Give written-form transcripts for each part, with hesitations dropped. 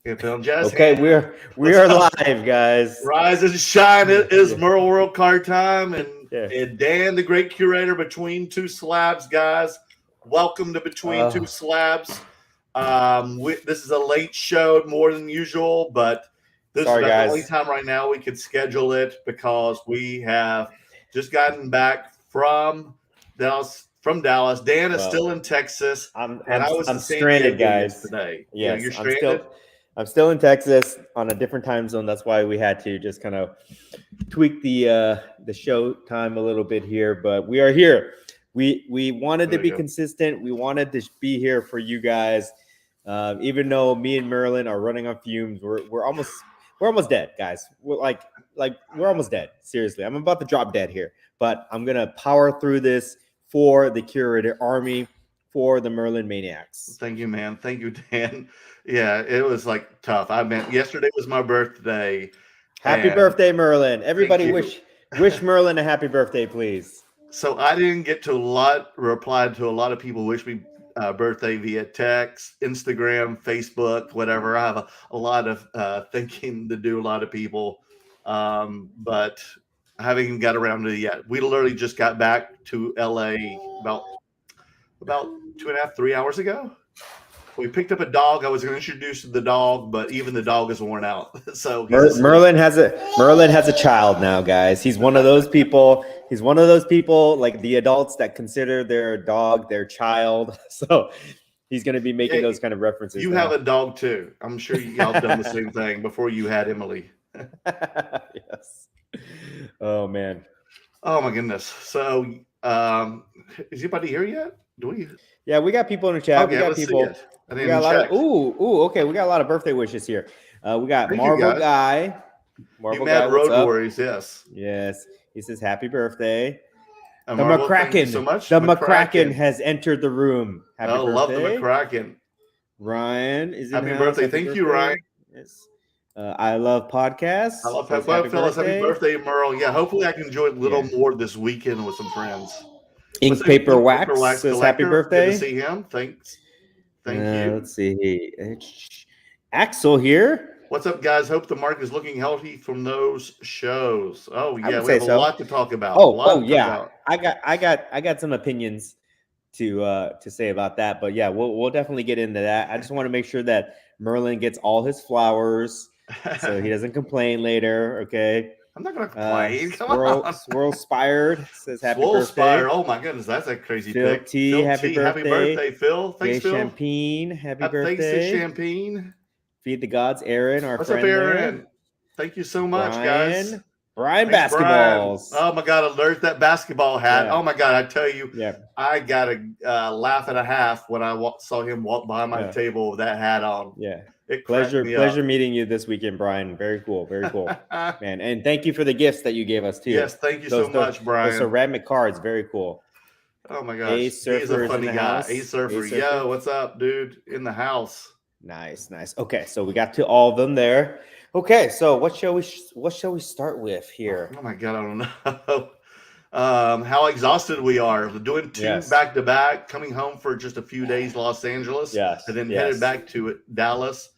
Okay, we are live, guys. Rise and shine. It is Merle World Card time, Yeah. and Dan, the great curator, Between Two Slabs, guys. Welcome to Between Two Slabs. This is a late show, more than usual, but this Sorry, is about guys. the only time right now we could schedule it because we have just gotten back from Dallas. Dan is still in Texas, I'm in San stranded, Diego guys. yesterday. Yes, you're stranded. I'm still in Texas on a different time zone. That's why we had to just kind of tweak the show time a little bit here. But we are here. We wanted to be consistent. We wanted to be here for you guys. Even though me and Merlin are running on fumes, we're almost dead, guys. We're we're almost dead. Seriously, I'm about to drop dead here. But I'm gonna power through this for the curator army, for the Merlin Maniacs. Thank you, man. Thank you, Dan. Yeah, it was like tough. Yesterday was my birthday. Happy birthday, Merlin. Everybody wish Merlin a happy birthday, please. So I didn't get to reply to a lot of people wish me birthday via text, Instagram, Facebook, whatever. I have a lot of thinking to do, a lot of people. But I haven't even got around to it yet. We literally just got back to LA about 2.5, 3 hours ago. We picked up a dog. I was going to introduce the dog, but even the dog is worn out. So Merlin has a child now, guys. He's one of those people. He's one of those people, like the adults that consider their dog their child. So he's going to be making those kind of references. You have a dog too. I'm sure y'all done the same thing before you had Emily. Yes. Oh man. Oh my goodness. So is anybody here yet? Yeah, we got people in the chat. Okay, we got people. We got a lot of okay. We got a lot of birthday wishes here. We got Marvel Guy. Marvel Guy, Road Warriors, yes. Yes. He says happy birthday. The McCracken. So much. The McCracken has entered the room. Happy birthday. Love the McCracken. Ryan is in happy birthday. Thank you, Ryan. Yes. I love podcasts. I love fellas. Happy birthday, Merle. Yeah, hopefully I can enjoy it a little more this weekend with some friends. Ink Paper Wax says happy birthday. Good to see him. Thanks. Thank you. Let's see. Axel here. What's up, guys? Hope the market is looking healthy from those shows. Oh yeah, we have a lot to talk about. I got some opinions to say about that, but yeah, we'll definitely get into that. I just want to make sure that Merlin gets all his flowers so he doesn't complain later. Okay. I'm not gonna complain. Come on. Swirl Spired says happy birthday. Spired. Oh my goodness, that's a crazy Phil pick. T, happy birthday, Phil. Thanks, Phil. Champagne, happy birthday. Thanks to Champagne. Feed the gods, Aaron, our What's friend. What's up, Aaron? There. Thank you so much, guys. Brian Basketballs. Brian. Oh my God, there's that basketball hat. Yeah. Oh my God, I tell you, I got a laugh and a half when I saw him walk by my table with that hat on. Yeah. Pleasure meeting you this weekend, Brian. Very cool. Man. And thank you for the gifts that you gave us too. Yes, thank you so much, Brian. Those ceramic cards, very cool. Oh my gosh. He's a funny guy. A-Surfer. Yo, what's up, dude? In the house. Nice. Okay, so we got to all of them there. Okay, so what shall we start with here? Oh my God, I don't know. How exhausted we are. We're doing two back-to-back, coming home for just a few days, Los Angeles, and then headed back to Dallas.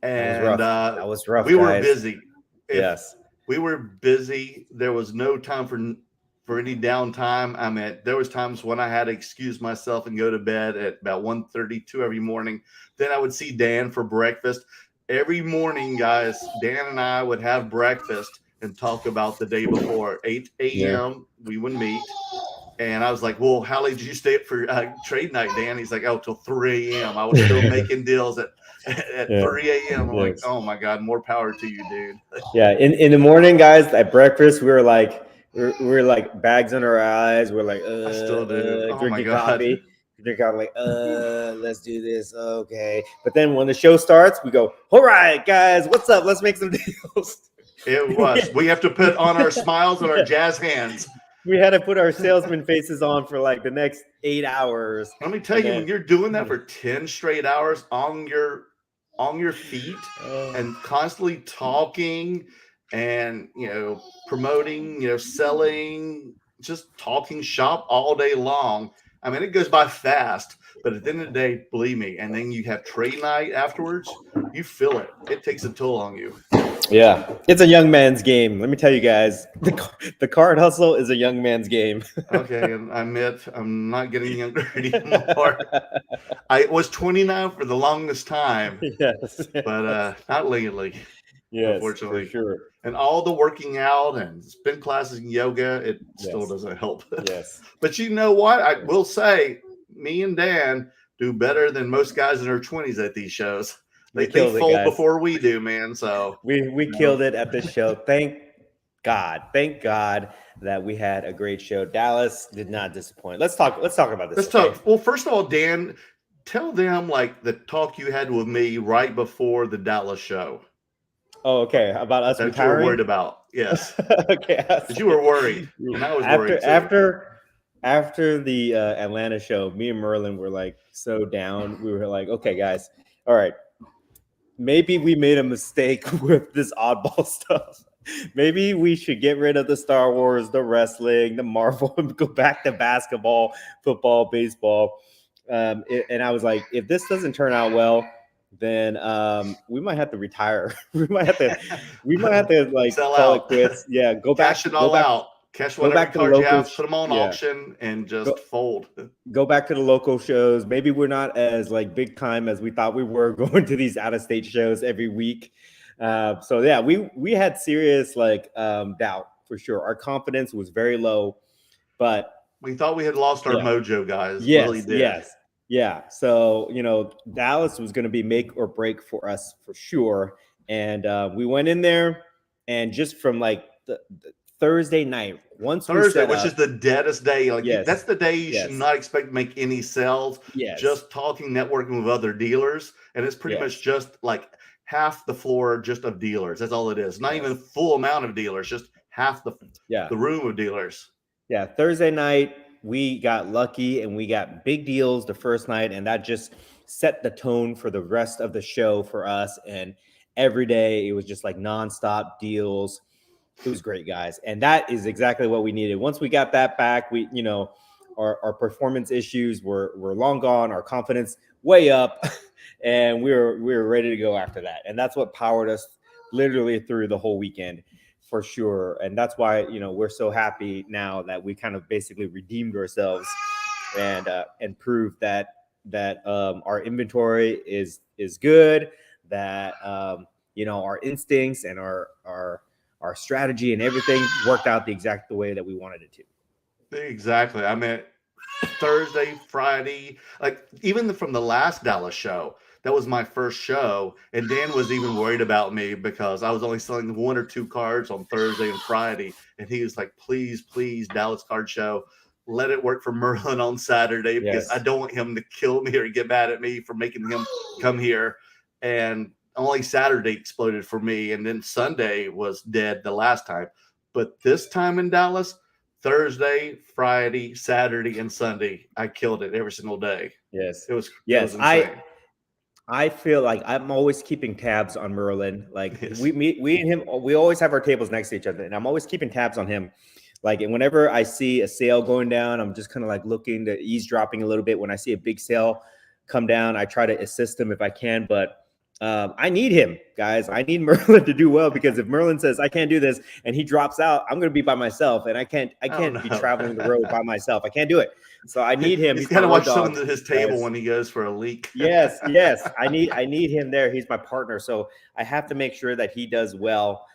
And that was rough. We were busy. We were busy. There was no time for any downtime. I mean, there was times when I had to excuse myself and go to bed at about 1:32 every morning. Then I would see Dan for breakfast. Every morning, guys, Dan and I would have breakfast and talk about the day before. 8 a.m. we would meet. And I was like, well, how late did you stay up for trade night, Dan? He's like, till 3 a.m. I was still making deals at 3 a.m. I'm like, oh my God, more power to you, dude. Yeah. In the morning, guys, at breakfast, we were like bags under our eyes. We're like, I still do. Drinking coffee. Drink out like, let's do this. Okay. But then when the show starts, we go, all right, guys, what's up? Let's make some deals. It was. We have to put on our smiles and our jazz hands. We had to put our salesman faces on for like the next 8 hours. Let me tell you, when you're doing that for 10 straight hours on your feet and constantly talking and promoting, selling, just talking shop all day long. I mean, it goes by fast. But at the end of the day, believe me, and then you have trade night afterwards, you feel it. It takes a toll on you. Yeah, it's a young man's game. Let me tell you guys, the card hustle is a young man's game. Okay, and I admit I'm not getting younger anymore. I was 29 for the longest time, Yes, but not lately, yes, unfortunately. for sure. And all the working out and spin classes and yoga, it still Yes. doesn't help. Yes, But you know what? I will say, me and Dan do better than most guys in their 20s at these shows. They killed it, fold guys. before we do, man. So we killed it at this show. Thank God that we had a great show. Dallas did not disappoint. Let's talk about this. let's talk. Well, first of all, Dan, tell them like the talk you had with me right before the Dallas show. Oh, okay. About us That retiring? you were worried about. Yes. Okay. Because you were worried. And I was worried too. After the Atlanta show, me and Merlin were like so down. We were like, okay, guys, all right. Maybe we made a mistake with this oddball stuff. Maybe we should get rid of the Star Wars, the wrestling, the Marvel, and go back to basketball, football, baseball. And I was like, if this doesn't turn out well, then we might have to retire. we might have to like sell call out. It quits. Yeah, go back. Cash it all out. Cash whatever cards you have, put them on auction, and just fold. Go back to the local shows. Maybe we're not as like big time as we thought we were going to these out of state shows every week. So yeah, we had serious like doubt for sure. Our confidence was very low, but we thought we had lost our mojo, guys. Yes, really did. Yes. Yeah. So, Dallas was going to be make or break for us for sure. And we went in there, and just from like the Thursday night, Thursday, which is the deadest day. Like that's the day you should not expect to make any sales. Yes. Just talking, networking with other dealers. And it's pretty much just like half the floor just of dealers. That's all it is. Not even a full amount of dealers, just half the room of dealers. Yeah. Thursday night, we got lucky and we got big deals the first night, and that just set the tone for the rest of the show for us. And every day it was just like nonstop deals. It was great, guys. And that is exactly what we needed. Once we got that back, we, our performance issues were long gone, our confidence way up, and we were ready to go after that. And that's what powered us literally through the whole weekend for sure. And that's why, we're so happy now that we kind of basically redeemed ourselves and proved that our inventory is good, that our instincts and our strategy and everything worked out the exact way that we wanted it to. Exactly. I mean, Thursday, Friday, like even from the last Dallas show, that was my first show. And Dan was even worried about me because I was only selling 1 or 2 cards on Thursday and Friday. And he was like, please, Dallas card show, let it work for Merlin on Saturday because I don't want him to kill me or get mad at me for making him come here. And only Saturday exploded for me, and then Sunday was dead the last time. But this time in Dallas, Thursday, Friday, Saturday, and Sunday, I killed it every single day. Yes. It was insane. I feel like I'm always keeping tabs on Merlin. Like we and him, we always have our tables next to each other, and I'm always keeping tabs on him. Like, and whenever I see a sale going down, I'm just kind of like looking to eavesdropping a little bit. When I see a big sale come down, I try to assist him if I can, but I need him, guys. I need Merlin to do well, because if Merlin says I can't do this and he drops out, I'm going to be by myself, and I can't be traveling the road by myself. I can't do it. So I need him. He's got to watch someone at his table when he goes for a leak. Yes. I need him there. He's my partner, so I have to make sure that he does well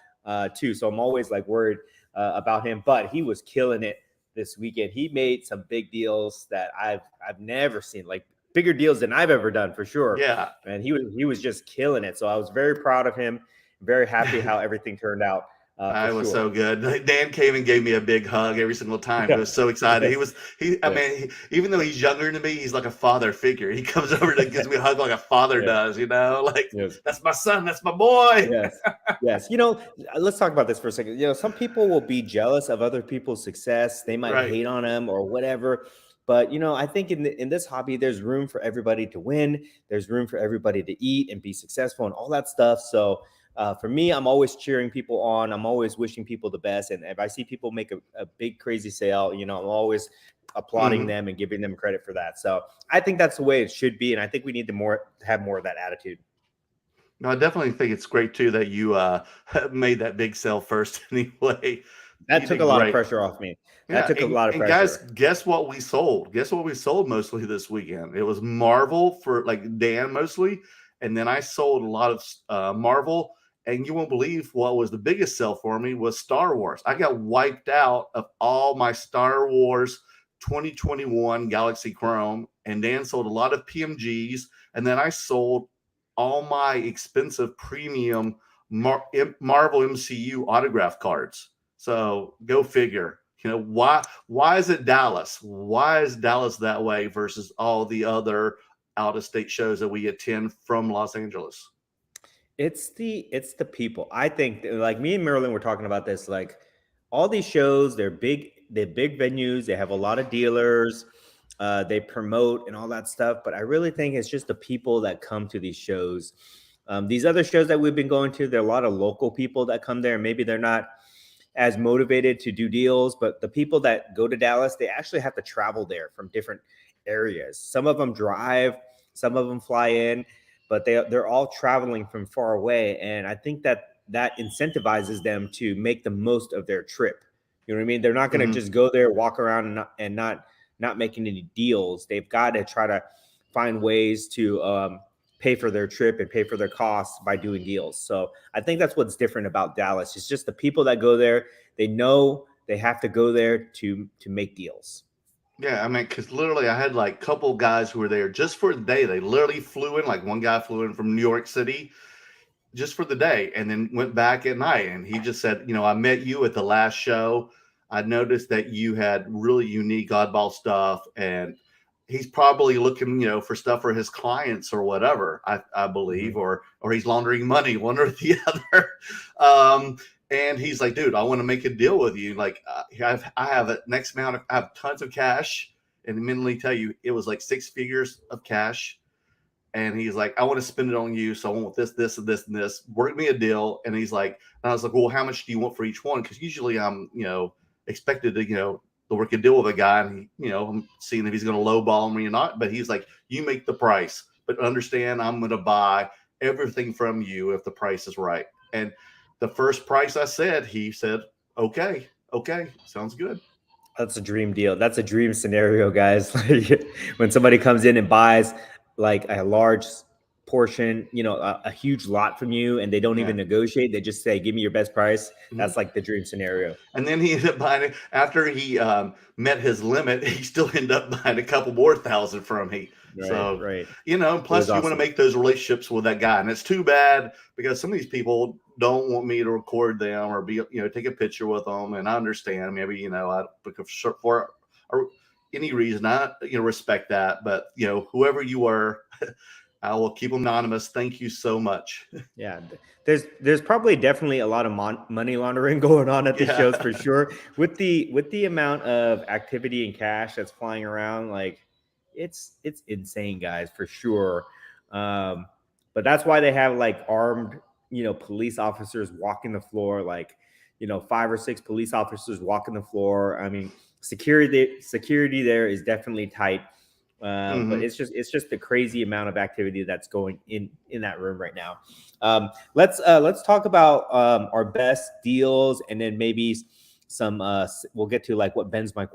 too. So I'm always like worried about him, but he was killing it this weekend. He made some big deals that I've never seen, like bigger deals than I've ever done for sure. Yeah. And he was just killing it. So I was very proud of him, very happy how everything turned out. I was so good. Dan came and gave me a big hug every single time. I was so excited. I mean, even though he's younger than me, he's like a father figure. He comes over and gives me a hug like a father does, like that's my son, that's my boy. Yes. Let's talk about this for a second. Some people will be jealous of other people's success. They might hate on them or whatever. But, I think in this hobby, there's room for everybody to win. There's room for everybody to eat and be successful and all that stuff. So For me, I'm always cheering people on. I'm always wishing people the best. And if I see people make a big crazy sale, I'm always applauding them and giving them credit for that. So I think that's the way it should be. And I think we need to have more of that attitude. No, I definitely think it's great too that you made that big sale first anyway. That You took did a lot of great. pressure off me. Yeah, That took a lot of and pressure. guys, guess what we sold? Guess what we sold mostly this weekend? It was Marvel for like Dan mostly, and then I sold a lot of Marvel. And you won't believe what was the biggest sell for me was Star Wars. I got wiped out of all my Star Wars 2021 Galaxy Chrome, and Dan sold a lot of PMGs, and then I sold all my expensive premium Marvel MCU autograph cards. So go figure. Why is it Dallas? Why is Dallas that way versus all the other out of state shows that we attend from Los Angeles? It's the people. I think like me and Marilyn were talking about this. Like all these shows, they're big venues. They have a lot of dealers. They promote and all that stuff. But I really think it's just the people that come to these shows. These other shows that we've been going to, there are a lot of local people that come there. Maybe they're not as motivated to do deals, but the people that go to Dallas, they actually have to travel there from different areas. Some of them drive, some of them fly in, but they're all traveling from far away. And I think that incentivizes them to make the most of their trip. You know what I mean? They're not going to just go there, walk around and not making any deals. They've got to try to find ways to pay for their trip and pay for their costs by doing deals. So I think that's what's different about Dallas. It's just the people that go there, they know they have to go there to make deals. Yeah, I mean, because literally I had like a couple guys who were there just for the day. They literally flew in, like one guy flew in from New York City just for the day and then went back at night. And he just said, I met you at the last show. I noticed that you had really unique oddball stuff, and he's probably looking, for stuff for his clients or whatever, I believe, or he's laundering money, one or the other. And he's like, dude, I want to make a deal with you. Like, I have a next amount I have tons of cash, and immediately tell you it was like 6 figures of cash. And he's like, I want to spend it on you. So I want this, this, and this, and this. Work me a deal. And he's like, and I was like, well, how much do you want for each one? Because usually I'm, expected to, to work a deal with a guy, and I'm seeing if he's going to lowball me or not. But he's like, you make the price, but understand I'm going to buy everything from you if the price is right. And the first price I said, he said, okay, sounds good. That's a dream deal. That's a dream scenario, guys. When somebody comes in and buys like a large portion, a huge lot from you, and they don't even negotiate. They just say, give me your best price. That's like the dream scenario. And then he ended up buying it after he met his limit. He still ended up buying a couple more thousand from me. Right, so, right. Plus you want to make ththose relationships with that guy. And it's too bad because some of these people don't want me to record them or be, take a picture with them. And I understand maybe, for any reason, I, respect that. But, whoever you were, I will keep them anonymous. Thank you so much. Yeah, there's probably definitely a lot of money laundering going on at the shows for sure. With the amount of activity and cash that's flying around, like it's insane, guys, for sure. But that's why they have like armed, police officers walking the floor, like 5 or 6 police officers walking the floor. I mean, security there is definitely tight. But it's just the crazy amount of activity that's going in that room right now. Let's talk about our best deals, and then maybe some we'll get to like what bends my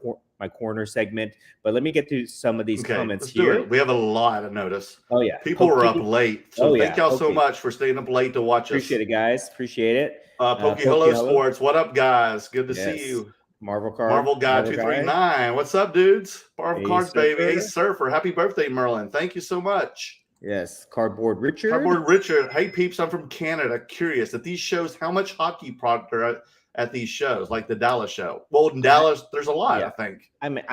corner segment. But let me get to some of these comments here. We have a lot of notice. Oh yeah, people were up late, so thank y'all so much for staying up late to watch us. Appreciate it, guys. Appreciate it. Pokey Hello Sports, what up, guys? Good to see you. Marvel Guy 239. What's up, dudes? Marvel Cards, Surfer. Baby. Hey, Surfer. Happy birthday, Merlin. Thank you so much. Yes. Cardboard Richard. Hey, peeps. I'm from Canada. Curious at these shows, how much hockey product are at these shows, like the Dallas show? Well, in Dallas, there's a lot, I think. I mean,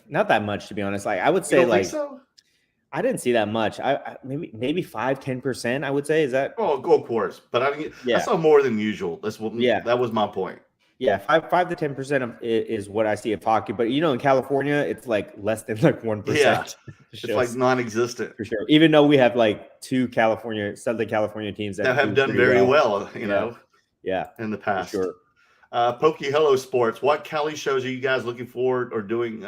not that much, to be honest. Like, I would say, like, so? I didn't see that much. I maybe 5-10%. I would say. Is that? Oh, of course. But I saw more than usual. That was my point. Yeah, 5 to 10% of is what I see of hockey. But in California, it's like less than like 1%. Yeah, it's like Shows non-existent. for sure. Even though we have like two Southern California teams That that have do done pretty very well. well, Yeah, yeah, in the for past. sure. Pokey Hello Sports. What Cali shows are you guys looking forward or doing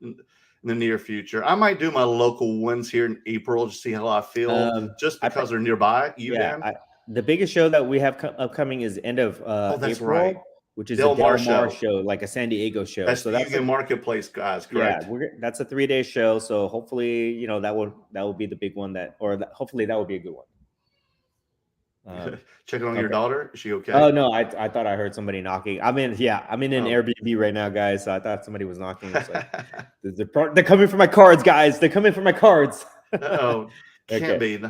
in the near future? I might do my local ones here in April to see how I feel, just I because they're nearby. You, Yeah, Dan? the biggest show that we have upcoming is end of Oh, that's April, right. which is a Del Mar Del Mar show. show, like a San Diego show. That's So the that's Union Marketplace guys, yeah, correct? that's a 3-day show. So hopefully, that will be the big one hopefully that will be a good one. Checking on your Okay. daughter. Is she okay? Oh no, I thought I heard somebody knocking. I'm in an Airbnb right now, guys. So I thought somebody was knocking. It's like, they're coming for my cards, guys. They're coming for my cards. Oh, can't be.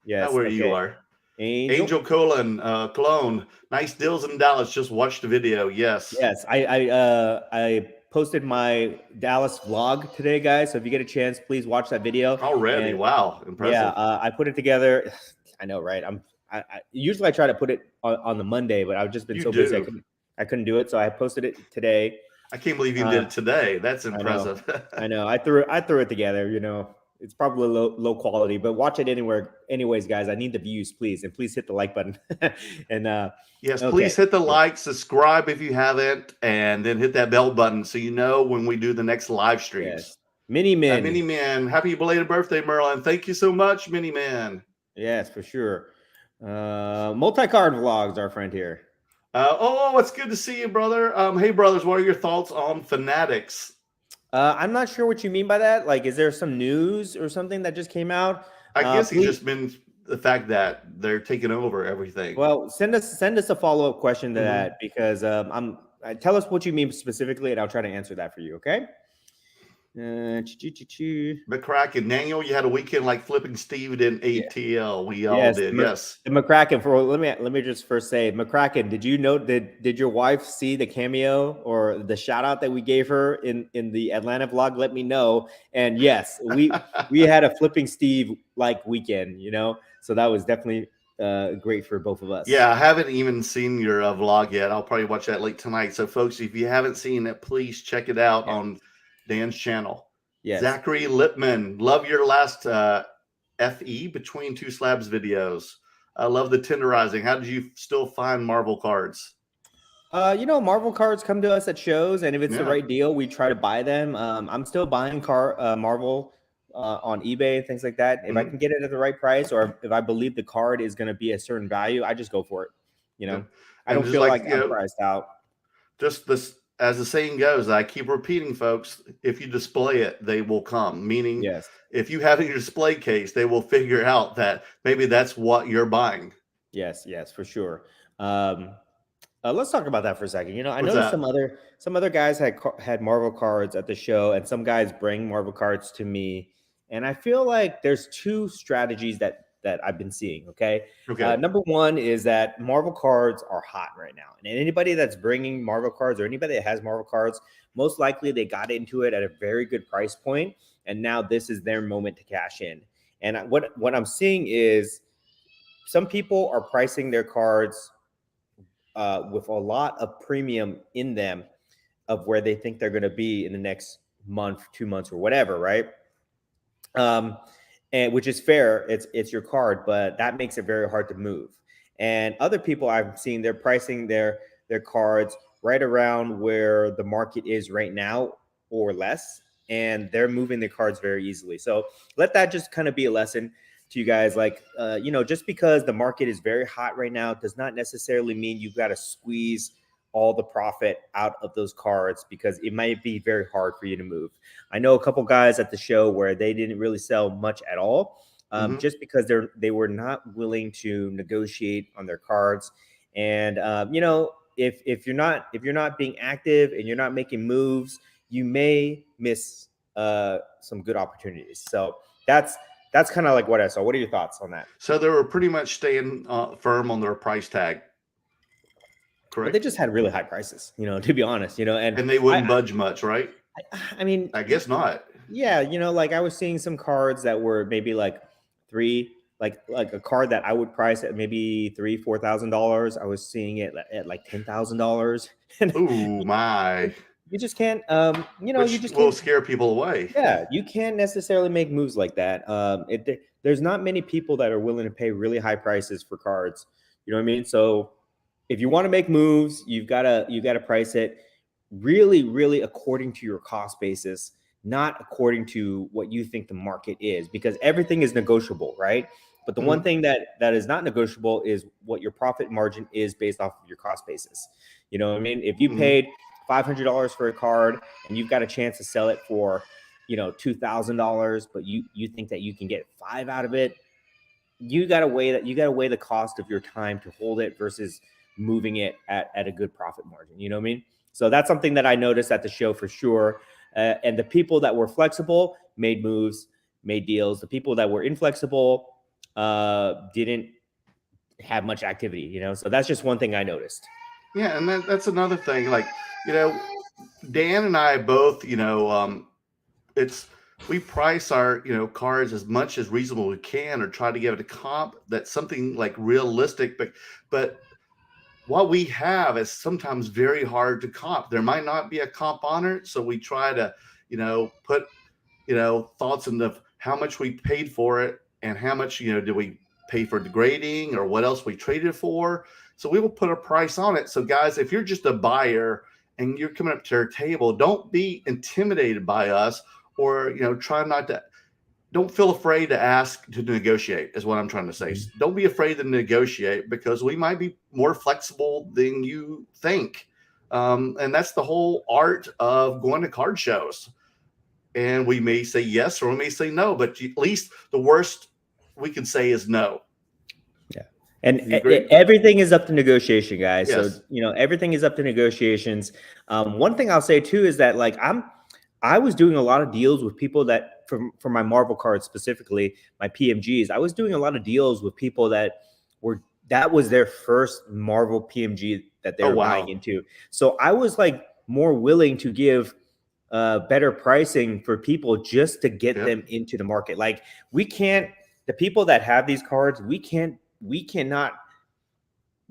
Yes, Not where you are. Angel Cologne. Nice deals in Dallas. Just watched the video. Yes. Yes, I posted my Dallas vlog today, guys. So if you get a chance, please watch that video. Already, wow, impressive. Yeah, I put it together. I know, right? I usually I try to put it on the Monday, but I've just been so busy I couldn't do it. So I posted it today. I can't believe you did it today. That's impressive. I know. I threw it together. It's probably low quality, but watch it anyways, guys. I need the views, please, and please hit the like button. And yes, okay. Please hit the like, subscribe if you haven't, and then hit that bell button so you know when we do the next live streams. Yes. Mini Man, happy belated birthday, Merlin. Thank you so much, Mini Man. Yes, for sure. Multi-card vlogs, our friend here. It's good to see you, brother. Hey, brothers, what are your thoughts on Fanatics? I'm not sure what you mean by that. Like, is there some news or something that just came out? I guess he just means the fact that they're taking over everything. Well, send us a follow-up question to that, because tell us what you mean specifically, and I'll try to answer that for you. Okay. McCracken, Daniel, you had a weekend like flipping Steve in ATL. We all did. Yes. The McCracken. Let me just first say, McCracken, did you know did your wife see the cameo or the shout out that we gave her in the Atlanta vlog? Let me know. And yes, we had a flipping Steve like weekend. So that was definitely great for both of us. Yeah, I haven't even seen your vlog yet. I'll probably watch that late tonight. So, folks, if you haven't seen it, please check it out on Dan's channel. Yes. Zachary Lipman, love your last FE between Two Slabs videos. I love the tenderizing. How did you still find Marvel cards? Marvel cards come to us at shows, and if it's the right deal, we try to buy them. I'm still buying Marvel on eBay and things like that. If I can get it at the right price, or if I believe the card is going to be a certain value, I just go for it. I don't feel like I'm priced out. Just this. As the saying goes, I keep repeating, folks, if you display it, they will come. Meaning, if you have it in your display case, they will figure out that maybe that's what you're buying. Yes, for sure. Let's talk about that for a second. I noticed some other guys had Marvel cards at the show, and some guys bring Marvel cards to me. And I feel like there's two strategies that I've been seeing. Okay. Number one is that Marvel cards are hot right now, and anybody that's bringing Marvel cards or anybody that has Marvel cards, most likely they got into it at a very good price point, and now this is their moment to cash in. And what I'm seeing is some people are pricing their cards with a lot of premium in them of where they think they're going to be in the next month, 2 months, or whatever, right? And which is fair. It's your card, but that makes it very hard to move. And other people I've seen, they're pricing their cards right around where the market is right now or less, and they're moving their cards very easily. So let that just kind of be a lesson to you guys. Like, just because the market is very hot right now does not necessarily mean you've got to squeeze all the profit out of those cards, because it might be very hard for you to move. I know a couple guys at the show where they didn't really sell much at all, just because they were not willing to negotiate on their cards. And if you're not being active and you're not making moves, you may miss some good opportunities. So that's kind of like what I saw. What are your thoughts on that? So they were pretty much staying firm on their price tag. Correct. But they just had really high prices, to be honest, and they wouldn't budge much, right? I mean, I guess not. Yeah. Like I was seeing some cards that were maybe like $300, like a card that I would price at maybe $3,000-$4,000. I was seeing it at like $10,000. And Ooh, my. you just can't, you Which just will can't. scare people away. Yeah, you can't necessarily make moves like that. There's not many people that are willing to pay really high prices for cards. You know what I mean? So if you want to make moves, you gotta price it really, really according to your cost basis, not according to what you think the market is, because everything is negotiable, right? But the one thing that is not negotiable is what your profit margin is based off of your cost basis. You know what I mean? If you paid $500 for a card and you've got a chance to sell it for, $2,000, but you think that you can get 5 out of it, you got to weigh the cost of your time to hold it versus moving it at a good profit margin. You know what I mean? So that's something that I noticed at the show for sure. And the people that were flexible made moves, made deals. The people that were inflexible didn't have much activity, so that's just one thing I noticed. Yeah, and that's another thing. Like, Dan and I both, we price our, cards as much as reasonable we can, or try to give it a comp that's something like realistic. But what we have is sometimes very hard to comp. There might not be a comp on it, so we try to, put, thoughts into how much we paid for it and how much, did we pay for degrading or what else we traded for. So we will put a price on it. So guys, if you're just a buyer and you're coming up to our table, don't be intimidated by us, or, don't feel afraid to ask to negotiate, is what I'm trying to say. Don't be afraid to negotiate, because we might be more flexible than you think. And that's the whole art of going to card shows. And we may say yes, or we may say no, but at least the worst we can say is no. Yeah. And everything is up to negotiation, guys. Yes. So, everything is up to negotiations. One thing I'll say too is that, like, I was doing a lot of deals with people that, for my Marvel cards specifically, my PMGs, I was doing a lot of deals with people that was their first Marvel PMG that they were buying into. So I was like more willing to give better pricing for people just to get them into the market. Like, the people that have these cards, we cannot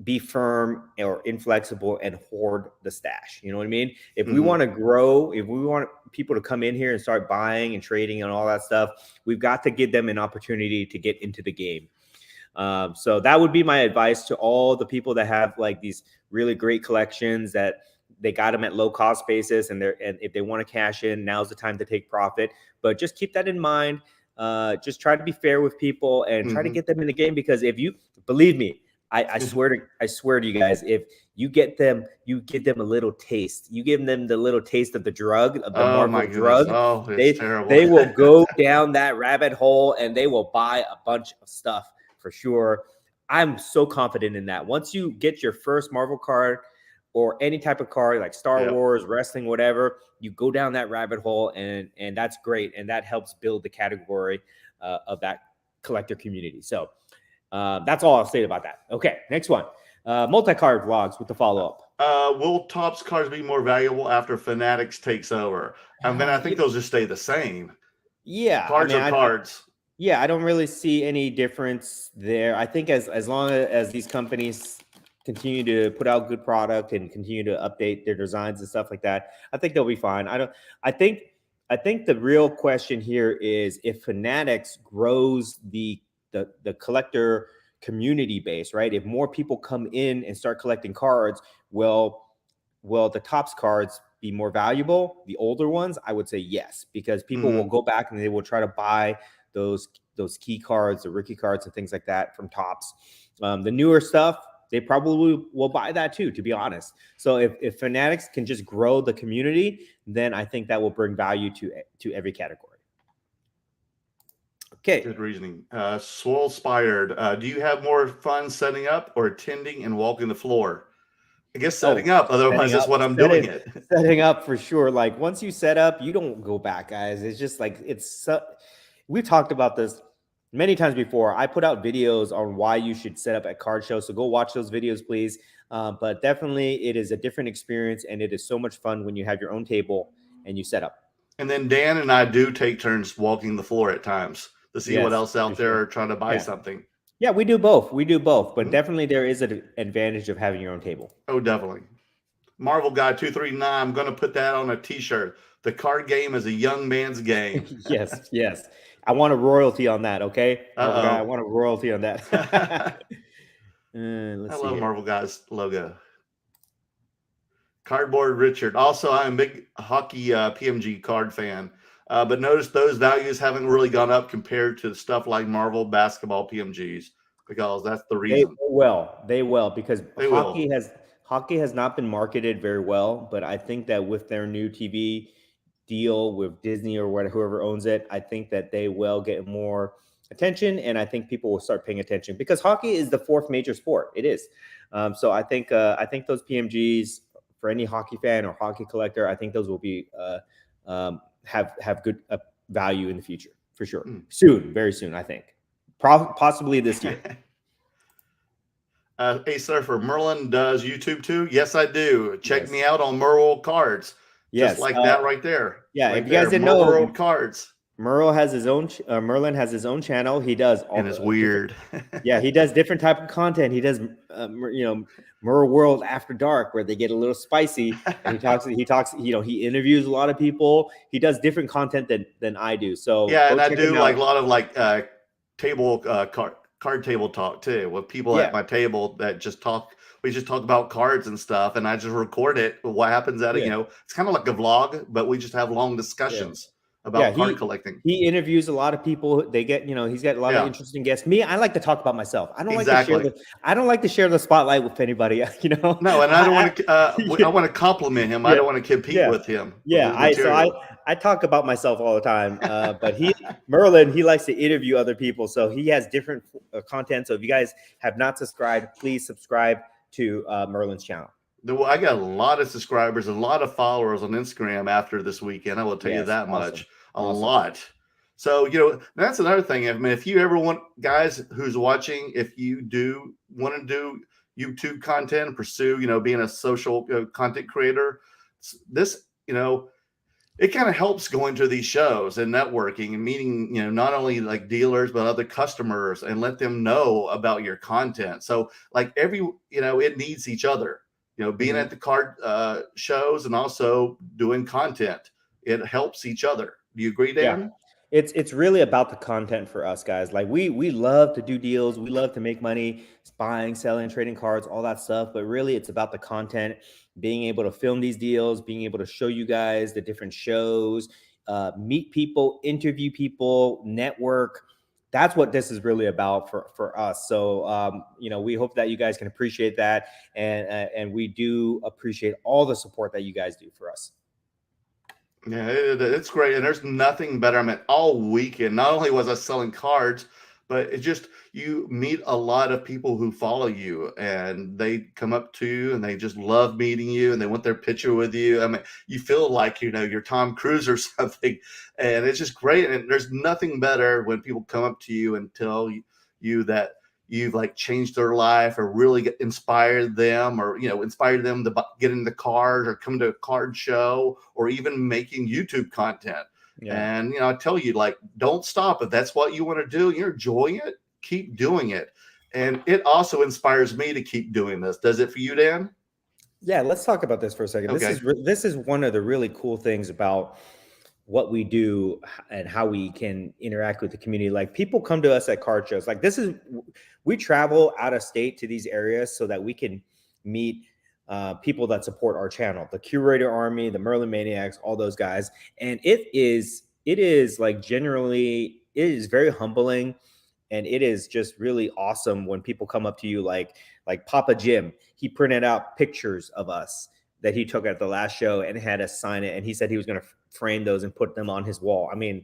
be firm or inflexible and hoard the stash. You know what I mean? If we want to grow, if we want people to come in here and start buying and trading and all that stuff, we've got to give them an opportunity to get into the game. So that would be my advice to all the people that have like these really great collections that they got them at low cost basis, and if they want to cash in, now's the time to take profit. But just keep that in mind. Just try to be fair with people and try to get them in the game, because if you believe me, I swear to you guys, if you get them, you give them a little taste. You give them the little taste of the drug, of the Marvel drug. Oh, it's terrible. They will go down that rabbit hole and they will buy a bunch of stuff for sure. I'm so confident in that. Once you get your first Marvel card or any type of card like Star Wars, wrestling, whatever, you go down that rabbit hole, and that's great, and that helps build the category of that collector community. So that's all I'll say about that. Okay, next one. Multi-card vlogs with the follow-up. Will Topps cards be more valuable after Fanatics takes over? I mean, I think they'll just stay the same. Yeah. Cards are cards. I don't really see any difference there. I think as long as these companies continue to put out good product and continue to update their designs and stuff like that, I think they'll be fine. I think the real question here is if Fanatics grows the collector community base, right? If more people come in and start collecting cards, will the Topps cards be more valuable? The older ones, I would say yes, because people will go back and they will try to buy those key cards, the rookie cards and things like that from Topps. The newer stuff, they probably will buy that too, to be honest. So if Fanatics can just grow the community, then I think that will bring value to every category. Okay. Good reasoning. Swole Spired. Do you have more fun setting up or attending and walking the floor? I guess setting up. Otherwise, that's what I'm doing it. Setting up for sure. Like, once you set up, you don't go back, guys. It's just like, we've talked about this many times before. I put out videos on why you should set up at card shows. So go watch those videos, please. But definitely it is a different experience, and it is so much fun when you have your own table and you set up. And then Dan and I do take turns walking the floor at times. to see what else out there sure. or trying to buy something. Yeah, we do both. We do both, but definitely there is an advantage of having your own table. Oh, definitely. Marvel Guy 239. I'm going to put that on a T-shirt. The card game is a young man's game. Yes, yes. I want a royalty on that. Okay, Marvel Guy, I Uh-oh. want a royalty on that. I Let's see love here. Marvel Guy's logo. Cardboard Richard. Also, I'm a big hockey PMG card fan. But notice those values haven't really gone up compared to stuff like Marvel basketball PMGs, because that's the reason. They will because They hockey has not been marketed very well, but I think that with their new TV deal with Disney or whatever, whoever owns it, I think that they will get more attention, and I think people will start paying attention because hockey is the fourth major sport. It is. So I think those PMGs for any hockey fan or hockey collector, I think those will be have good value in the future for sure. Soon, very soon, I think. Possibly this year. Hey, Surfer, Merlin does YouTube too? Yes, I do. Check me out on Merle Cards. Yes, just like that right there. Yeah, right if you guys didn't know, Merle Cards. Merle has his own. Merlin has his own channel. He does all. And it's weird. Yeah, he does different type of content. He does, Merle World After Dark, where they get a little spicy. And he talks. He interviews a lot of people. He does different content than I do. So yeah, and I do like a lot of table card table talk too, with people at my table that just talk. We just talk about cards and stuff, and I just record it. What happens at it, it's kind of like a vlog, but we just have long discussions about card collecting. He interviews a lot of people. They get, he's got a lot of interesting guests. Me, I like to talk about myself. I don't like to share the spotlight with anybody. No, and I don't want to. I want to compliment him. I don't want to compete with him. Yeah, I talk about myself all the time. But Merlin, he likes to interview other people, so he has different content. So if you guys have not subscribed, please subscribe to Merlin's channel. I got a lot of subscribers, a lot of followers on Instagram after this weekend. I will tell you that much. A lot. So, that's another thing. I mean, if you ever want, guys who's watching, if you do want to do YouTube content and pursue, being a social content creator, this, it kind of helps going to these shows and networking and meeting, not only like dealers, but other customers, and let them know about your content. So like it needs each other, being at the card shows and also doing content. It helps each other. Do you agree, Dan? Yeah. It's really about the content for us guys. Like we love to do deals. We love to make money, buying, selling, trading cards, all that stuff. But really it's about the content, being able to film these deals, being able to show you guys the different shows, meet people, interview people, network. That's what this is really about for us. So, we hope that you guys can appreciate that. And we do appreciate all the support that you guys do for us. Yeah, it's great. And there's nothing better. I mean, all weekend, not only was I selling cards, but it just, you meet a lot of people who follow you, and they come up to you and they just love meeting you, and they want their picture with you. I mean, you feel like, you're Tom Cruise or something, and it's just great. And there's nothing better when people come up to you and tell you that you've changed their life, or really inspired them, or inspired them to get into cards or come to a card show, or even making YouTube content. Yeah. And I tell you, don't stop. If that's what you want to do, you're enjoying it, keep doing it. And it also inspires me to keep doing this. Does it for you, Dan? Yeah, let's talk about this for a second. Okay. This is one of the really cool things about what we do and how we can interact with the community. Like, people come to us at card shows. Like, we travel out of state to these areas so that we can meet people that support our channel, the Curator Army, the Merlin Maniacs, all those guys. And it is very humbling. And it is just really awesome when people come up to you, like Papa Jim. He printed out pictures of us that he took at the last show and had us sign it. And he said he was going to frame those and put them on his wall. I mean,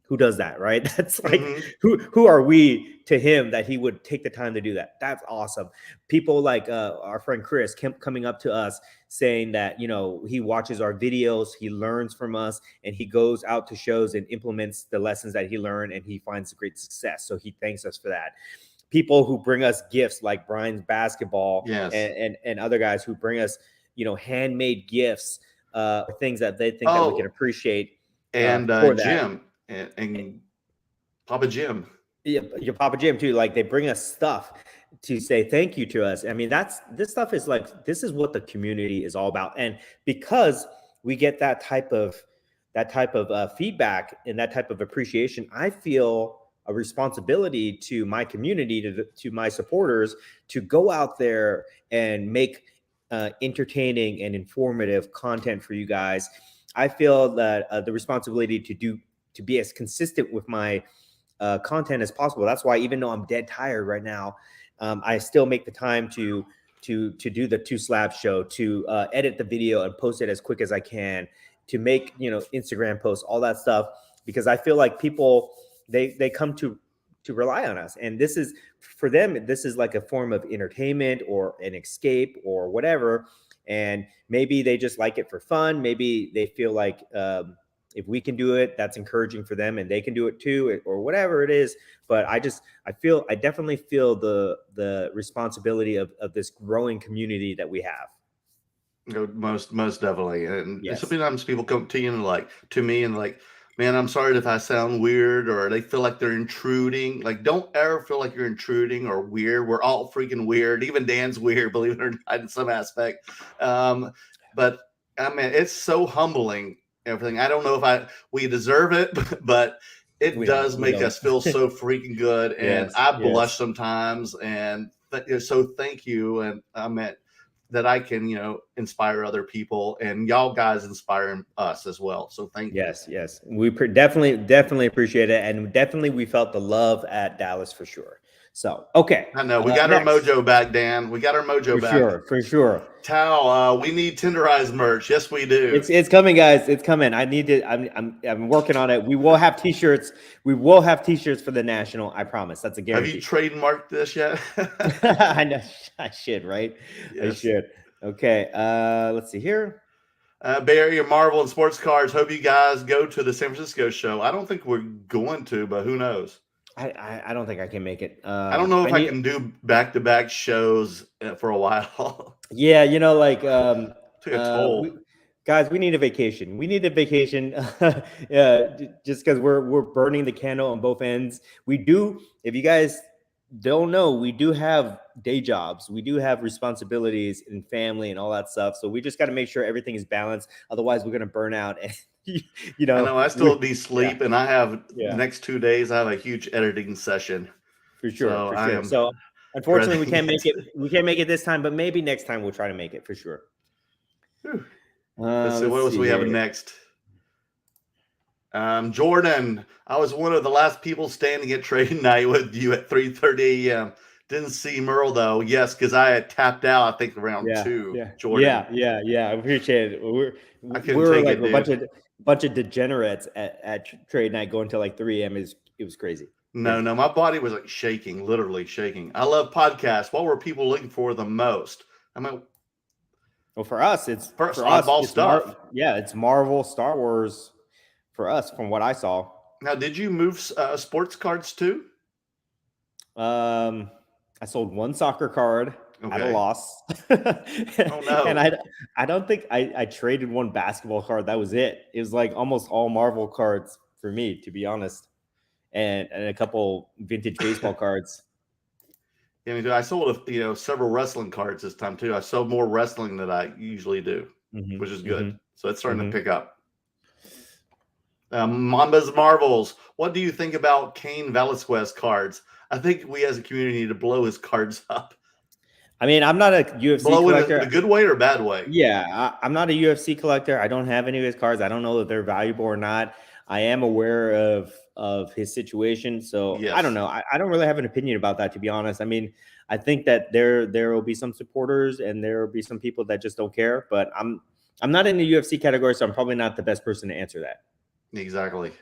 who does that, right? That's like, who are we to him that he would take the time to do that? That's awesome. People like our friend Chris coming up to us saying that, he watches our videos, he learns from us, and he goes out to shows and implements the lessons that he learned, and he finds great success. So he thanks us for that. People who bring us gifts like Brian's basketball, yes, and other guys who bring us, handmade gifts, things that they think that we can appreciate. And Jim. And Papa Jim. Yeah, your Papa Jim too. Like they bring us stuff to say thank you to us. I mean, this stuff is like this is what the community is all about. And because we get that type of feedback and that type of appreciation, I feel a responsibility to my community, to my supporters, to go out there and make entertaining and informative content for you guys. I feel that the responsibility to be as consistent with my content as possible. That's why even though I'm dead tired right now, I still make the time to do the Two Slabs show, to edit the video and post it as quick as I can, to make Instagram posts, all that stuff, because I feel like people they come to rely on us, and this is for them. This is like a form of entertainment or an escape or whatever, and maybe they just like it for fun. Maybe they feel like if we can do it, that's encouraging for them and they can do it too, or whatever it is. But I definitely feel the responsibility of this growing community that we have. Most definitely. And Yes. sometimes people come to you and to me and like, man, I'm sorry if I sound weird, or they feel like they're intruding. Like, don't ever feel like you're intruding or weird. We're all freaking weird. Even Dan's weird, believe it or not, in some aspect. But I mean, it's so humbling. Everything. I don't know if we deserve it, but it does make us feel so freaking good. And I blush sometimes. And so thank you. And I meant that I can, inspire other people, and y'all guys inspire us as well. So thank you. Yes. We definitely appreciate it. And definitely we felt the love at Dallas for sure. So, okay. I know we got our mojo back, Dan. We got our mojo back. For sure. Tao, we need tenderized merch. Yes, we do. It's coming, guys. It's coming. I'm working on it. We will have t-shirts. We will have t-shirts for the national. I promise. That's a guarantee. Have you trademarked this yet? I know. I should, right? Yes. I should. Okay. Let's see here. Bay Area Marvel and Sports Cards. Hope you guys go to the San Francisco show. I don't think we're going to, but who knows? I don't think I can make it. I don't know if I can do back-to-back shows for a while. Yeah, like took a toll. Guys, we need a vacation. We need a vacation. Just because we're burning the candle on both ends. We do. If you guys don't know, we do have day jobs. We do have responsibilities and family and all that stuff. So we just got to make sure everything is balanced. Otherwise, we're gonna burn out. And I know I still need sleep, and I have the next 2 days. I have a huge editing session. For sure. So unfortunately, we can't make it. We can't make it this time, but maybe next time we'll try to make it for sure. Let's see what else we have next. Jordan, I was one of the last people standing at trade night with you at 3:30 a.m. Didn't see Merle though. Yes, because I had tapped out, I think, around 2. Yeah. Jordan. Yeah. I appreciate it. We're like a bunch of degenerates at trade night going till like 3 a.m. It was crazy. No, my body was like shaking, literally shaking. I love podcasts. What were people looking for the most? I mean, well, for us, it's oddball stuff. It's Marvel, Star Wars. For us, from what I saw. Now, did you move sports cards too? I sold one soccer card at a loss. Oh no! And I don't think I traded one basketball card. That was it. It was like almost all Marvel cards for me, to be honest, and a couple vintage baseball cards. Yeah, I sold several wrestling cards this time too. I sold more wrestling than I usually do, which is good. So it's starting to pick up. Mamba's Marvels. What do you think about Cain Velasquez cards? I think we as a community need to blow his cards up. I mean, I'm not a UFC collector. In a good way or a bad way? Yeah, I'm not a UFC collector. I don't have any of his cards. I don't know if they're valuable or not. I am aware of his situation, so I don't know. I don't really have an opinion about that, to be honest. I mean, I think that there will be some supporters and there will be some people that just don't care. But I'm not in the UFC category, so I'm probably not the best person to answer that. Exactly.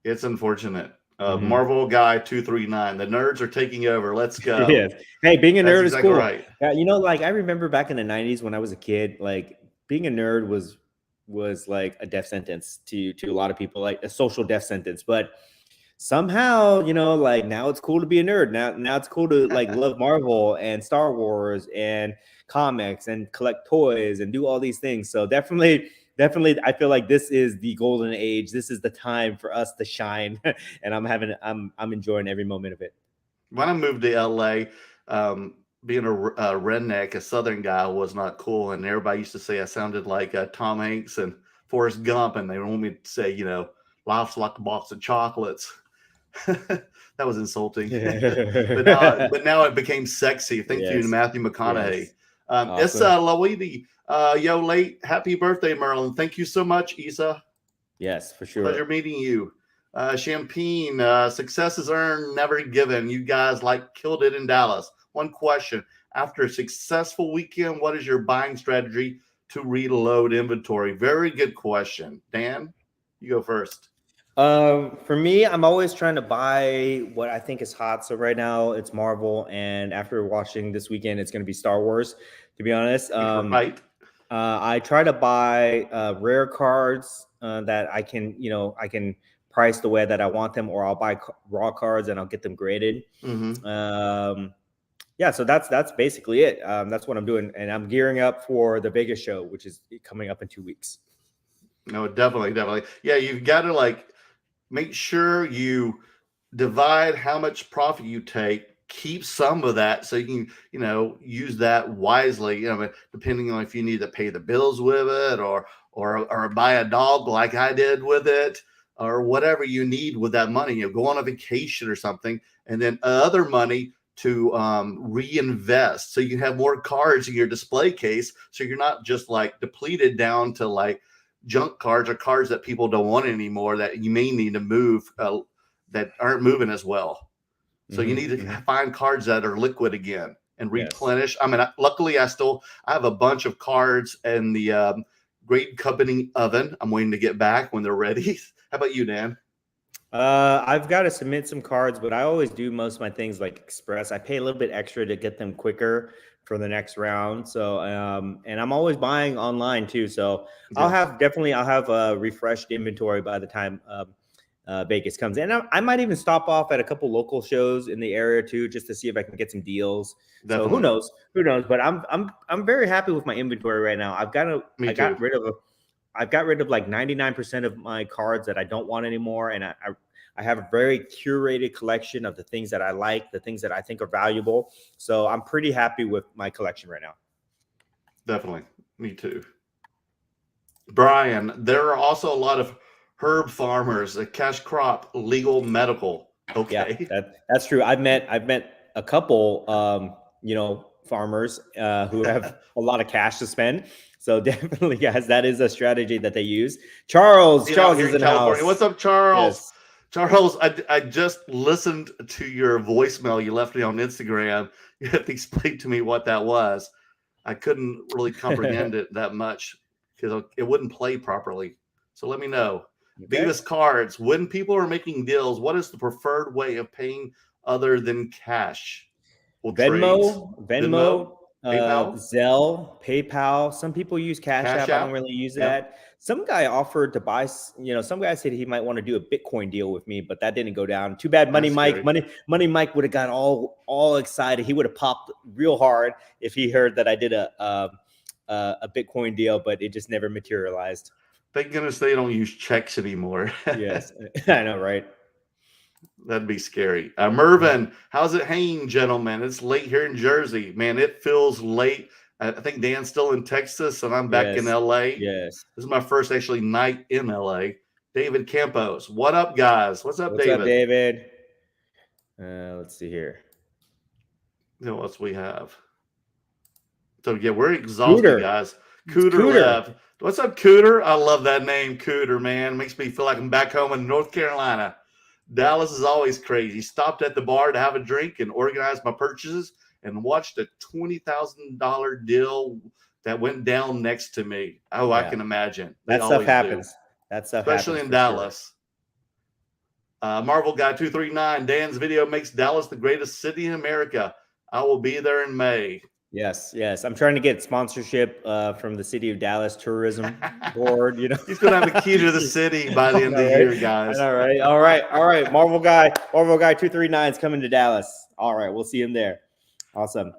It's unfortunate. Marvel Guy 239. The nerds are taking over. Let's go. Yes. Hey, being a nerd is cool. Right. Yeah, I remember back in the 90s when I was a kid, like being a nerd was like a death sentence to a lot of people, like a social death sentence. But somehow, like now it's cool to be a nerd. Now it's cool to like love Marvel and Star Wars and comics and collect toys and do all these things. So definitely definitely, I feel like this is the golden age. This is the time for us to shine, and I'm enjoying every moment of it. When I moved to LA, being a redneck, a Southern guy was not cool, and everybody used to say I sounded like Tom Hanks and Forrest Gump, and they want me to say, life's like a box of chocolates. That was insulting. but now it became sexy. Thank you to Matthew McConaughey. Yes. Issa Lawidi, yo, late happy birthday, Merlin. Thank you so much, Issa. Yes, for sure. Pleasure meeting you. Champagne, success is earned, never given. You guys killed it in Dallas. One question: after a successful weekend, what is your buying strategy to reload inventory? Very good question. Dan, you go first. For me, I'm always trying to buy what I think is hot. So right now it's Marvel, and after watching this weekend, it's going to be Star Wars. To be honest, Right. I try to buy rare cards that I can price the way that I want them, or I'll buy raw cards and I'll get them graded. Yeah, so that's basically it. That's what I'm doing, and I'm gearing up for the Vegas show, which is coming up in 2 weeks. No, definitely. Yeah, you've got to make sure you divide how much profit you take. Keep some of that so you can, use that wisely. Depending on if you need to pay the bills with it, or buy a dog like I did with it, or whatever you need with that money. Go on a vacation or something, and then other money to reinvest so you can have more cards in your display case, so you're not just depleted down to junk cards or cards that people don't want anymore that you may need to move that aren't moving as well. So you need to find cards that are liquid again and replenish. Yes. Luckily I have a bunch of cards in the Great Company oven. I'm waiting to get back when they're ready. How about you, Dan? I've got to submit some cards, but I always do most of my things express. I pay a little bit extra to get them quicker for the next round. So, and I'm always buying online too. So I'll have a refreshed inventory by the time Vegas comes in. I might even stop off at a couple local shows in the area too, just to see if I can get some deals. Definitely. So who knows? But I'm very happy with my inventory right now. I've got rid of 99% of my cards that I don't want anymore, and I have a very curated collection of the things that I like, the things that I think are valuable. So I'm pretty happy with my collection right now. Definitely, me too. Brian, there are also a lot of herb farmers, a cash crop, legal, medical. Okay, yeah, that's true. I've met a couple, farmers who have a lot of cash to spend. So definitely, guys, that is a strategy that they use. Charles is in California. House. What's up, Charles? Yes. Charles, I just listened to your voicemail you left me on Instagram. You have to explain to me what that was. I couldn't really comprehend it that much because it wouldn't play properly. So let me know. Okay. Beavis Cards, when people are making deals, what is the preferred way of paying other than cash? Well, Venmo, PayPal? Zelle, PayPal. Some people use Cash App. I don't really use that. Some guy offered to buy, some guy said he might want to do a Bitcoin deal with me, but that didn't go down. Too bad Money Mike would have got all excited. He would have popped real hard if he heard that I did a Bitcoin deal, but it just never materialized. Thank goodness they don't use checks anymore. Yes, I know, right? That'd be scary. Mervin, how's it hanging, gentlemen? It's late here in Jersey. Man, it feels late. I think Dan's still in Texas, and I'm back in LA. Yes. This is my first actually night in LA. David Campos. What up, guys? What's up, David? What's up, David? Let's see here. What else we have? So, yeah, we're exhausted, guys. Cooter left. What's up, Cooter? I love that name, Cooter, man. Makes me feel like I'm back home in North Carolina. Dallas is always crazy. Stopped at the bar to have a drink and organized my purchases and watched a $20,000 deal that went down next to me. Oh, yeah. I can imagine. That stuff happens. That stuff especially happens in Dallas. Sure. Marvel Guy 239. Dan's video makes Dallas the greatest city in America. I will be there in May. Yes. I'm trying to get sponsorship from the City of Dallas Tourism Board. He's gonna have a key to the city by the end of the year, guys. All right. Marvel Guy 239 is coming to Dallas. All right, we'll see him there. Awesome.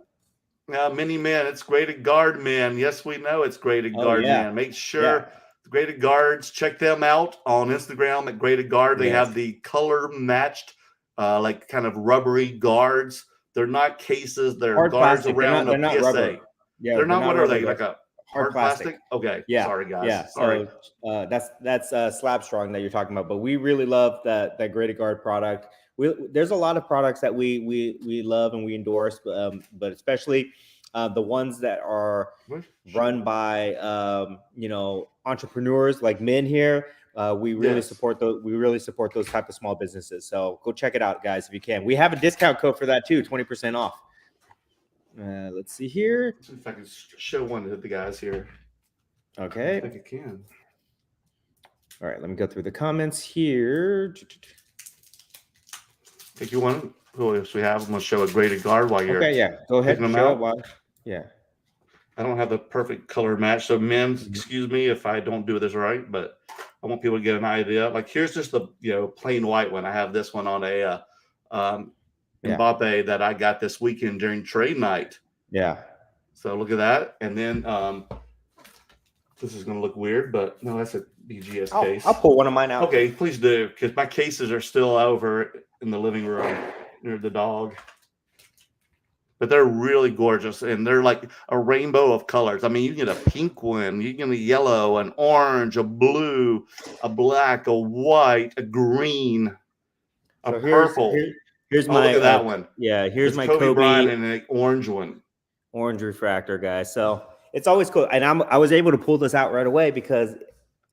Mini Man, it's great at guard man. Yes, we know it's great at guard man. Make sure Graded Guards. Check them out on Instagram at Graded Guard. They have the color matched, like kind of rubbery guards. They're not cases. They're hard guards plastic. around They're a not PSA. rubber. Yeah, they're not. What are rubber, they? Like a hard plastic? Okay. Yeah. Sorry, guys. Yeah. Sorry. So that's Slab Strong that you're talking about. But we really love that Graded Guard product. There's a lot of products that we love and we endorse, but especially the ones that are run by entrepreneurs like Min here. We really support those. We really support those type of small businesses. So go check it out, guys, if you can. We have a discount code for that too, 20% off. Let's see here. See if I can show one to the guys here. Okay. I think I can. All right, let me go through the comments here. If you want, who else we have? I'm going to show a Graded Guard while you're. Okay, yeah. Go ahead. Them Show out. it yeah. I don't have the perfect color match, so men, excuse me if I don't do this right, but I want people to get an idea. Like here's just the plain white one. I have this one on a Mbappe that I got this weekend during trade night. Yeah. So look at that, and then this is going to look weird, but no, that's a BGS case. I'll pull one of mine out. Okay, please do, because my cases are still over in the living room near the dog. But they're really gorgeous, and they're like a rainbow of colors. I mean, you get a pink one, you get a yellow, an orange, a blue, a black, a white, a green, a purple. Here's my look at that one. Yeah, here's my Kobe Bryant and an orange one. Orange refractor, guys. So it's always cool, and I was able to pull this out right away because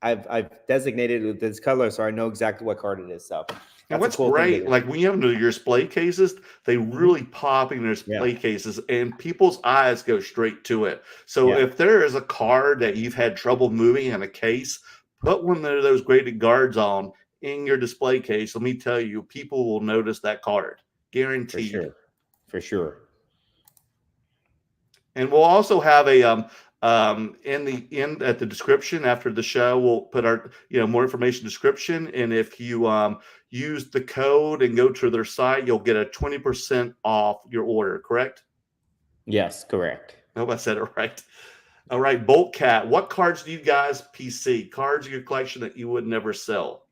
I've designated with this color, so I know exactly what card it is. So. And what's cool great, like when you have your display cases, they really pop in their display cases, and people's eyes go straight to it. So if there is a card that you've had trouble moving in a case, put one of those Graded Guards on in your display case. Let me tell you, people will notice that card, guaranteed. For sure. And we'll also have a in the end at the description after the show, we'll put our more information description, and if you use the code and go to their site, you'll get a 20% off your order. Correct? Yes, correct. I hope I said it right. All right, Bolt Cat. What cards do you guys PC? Cards in your collection that you would never sell?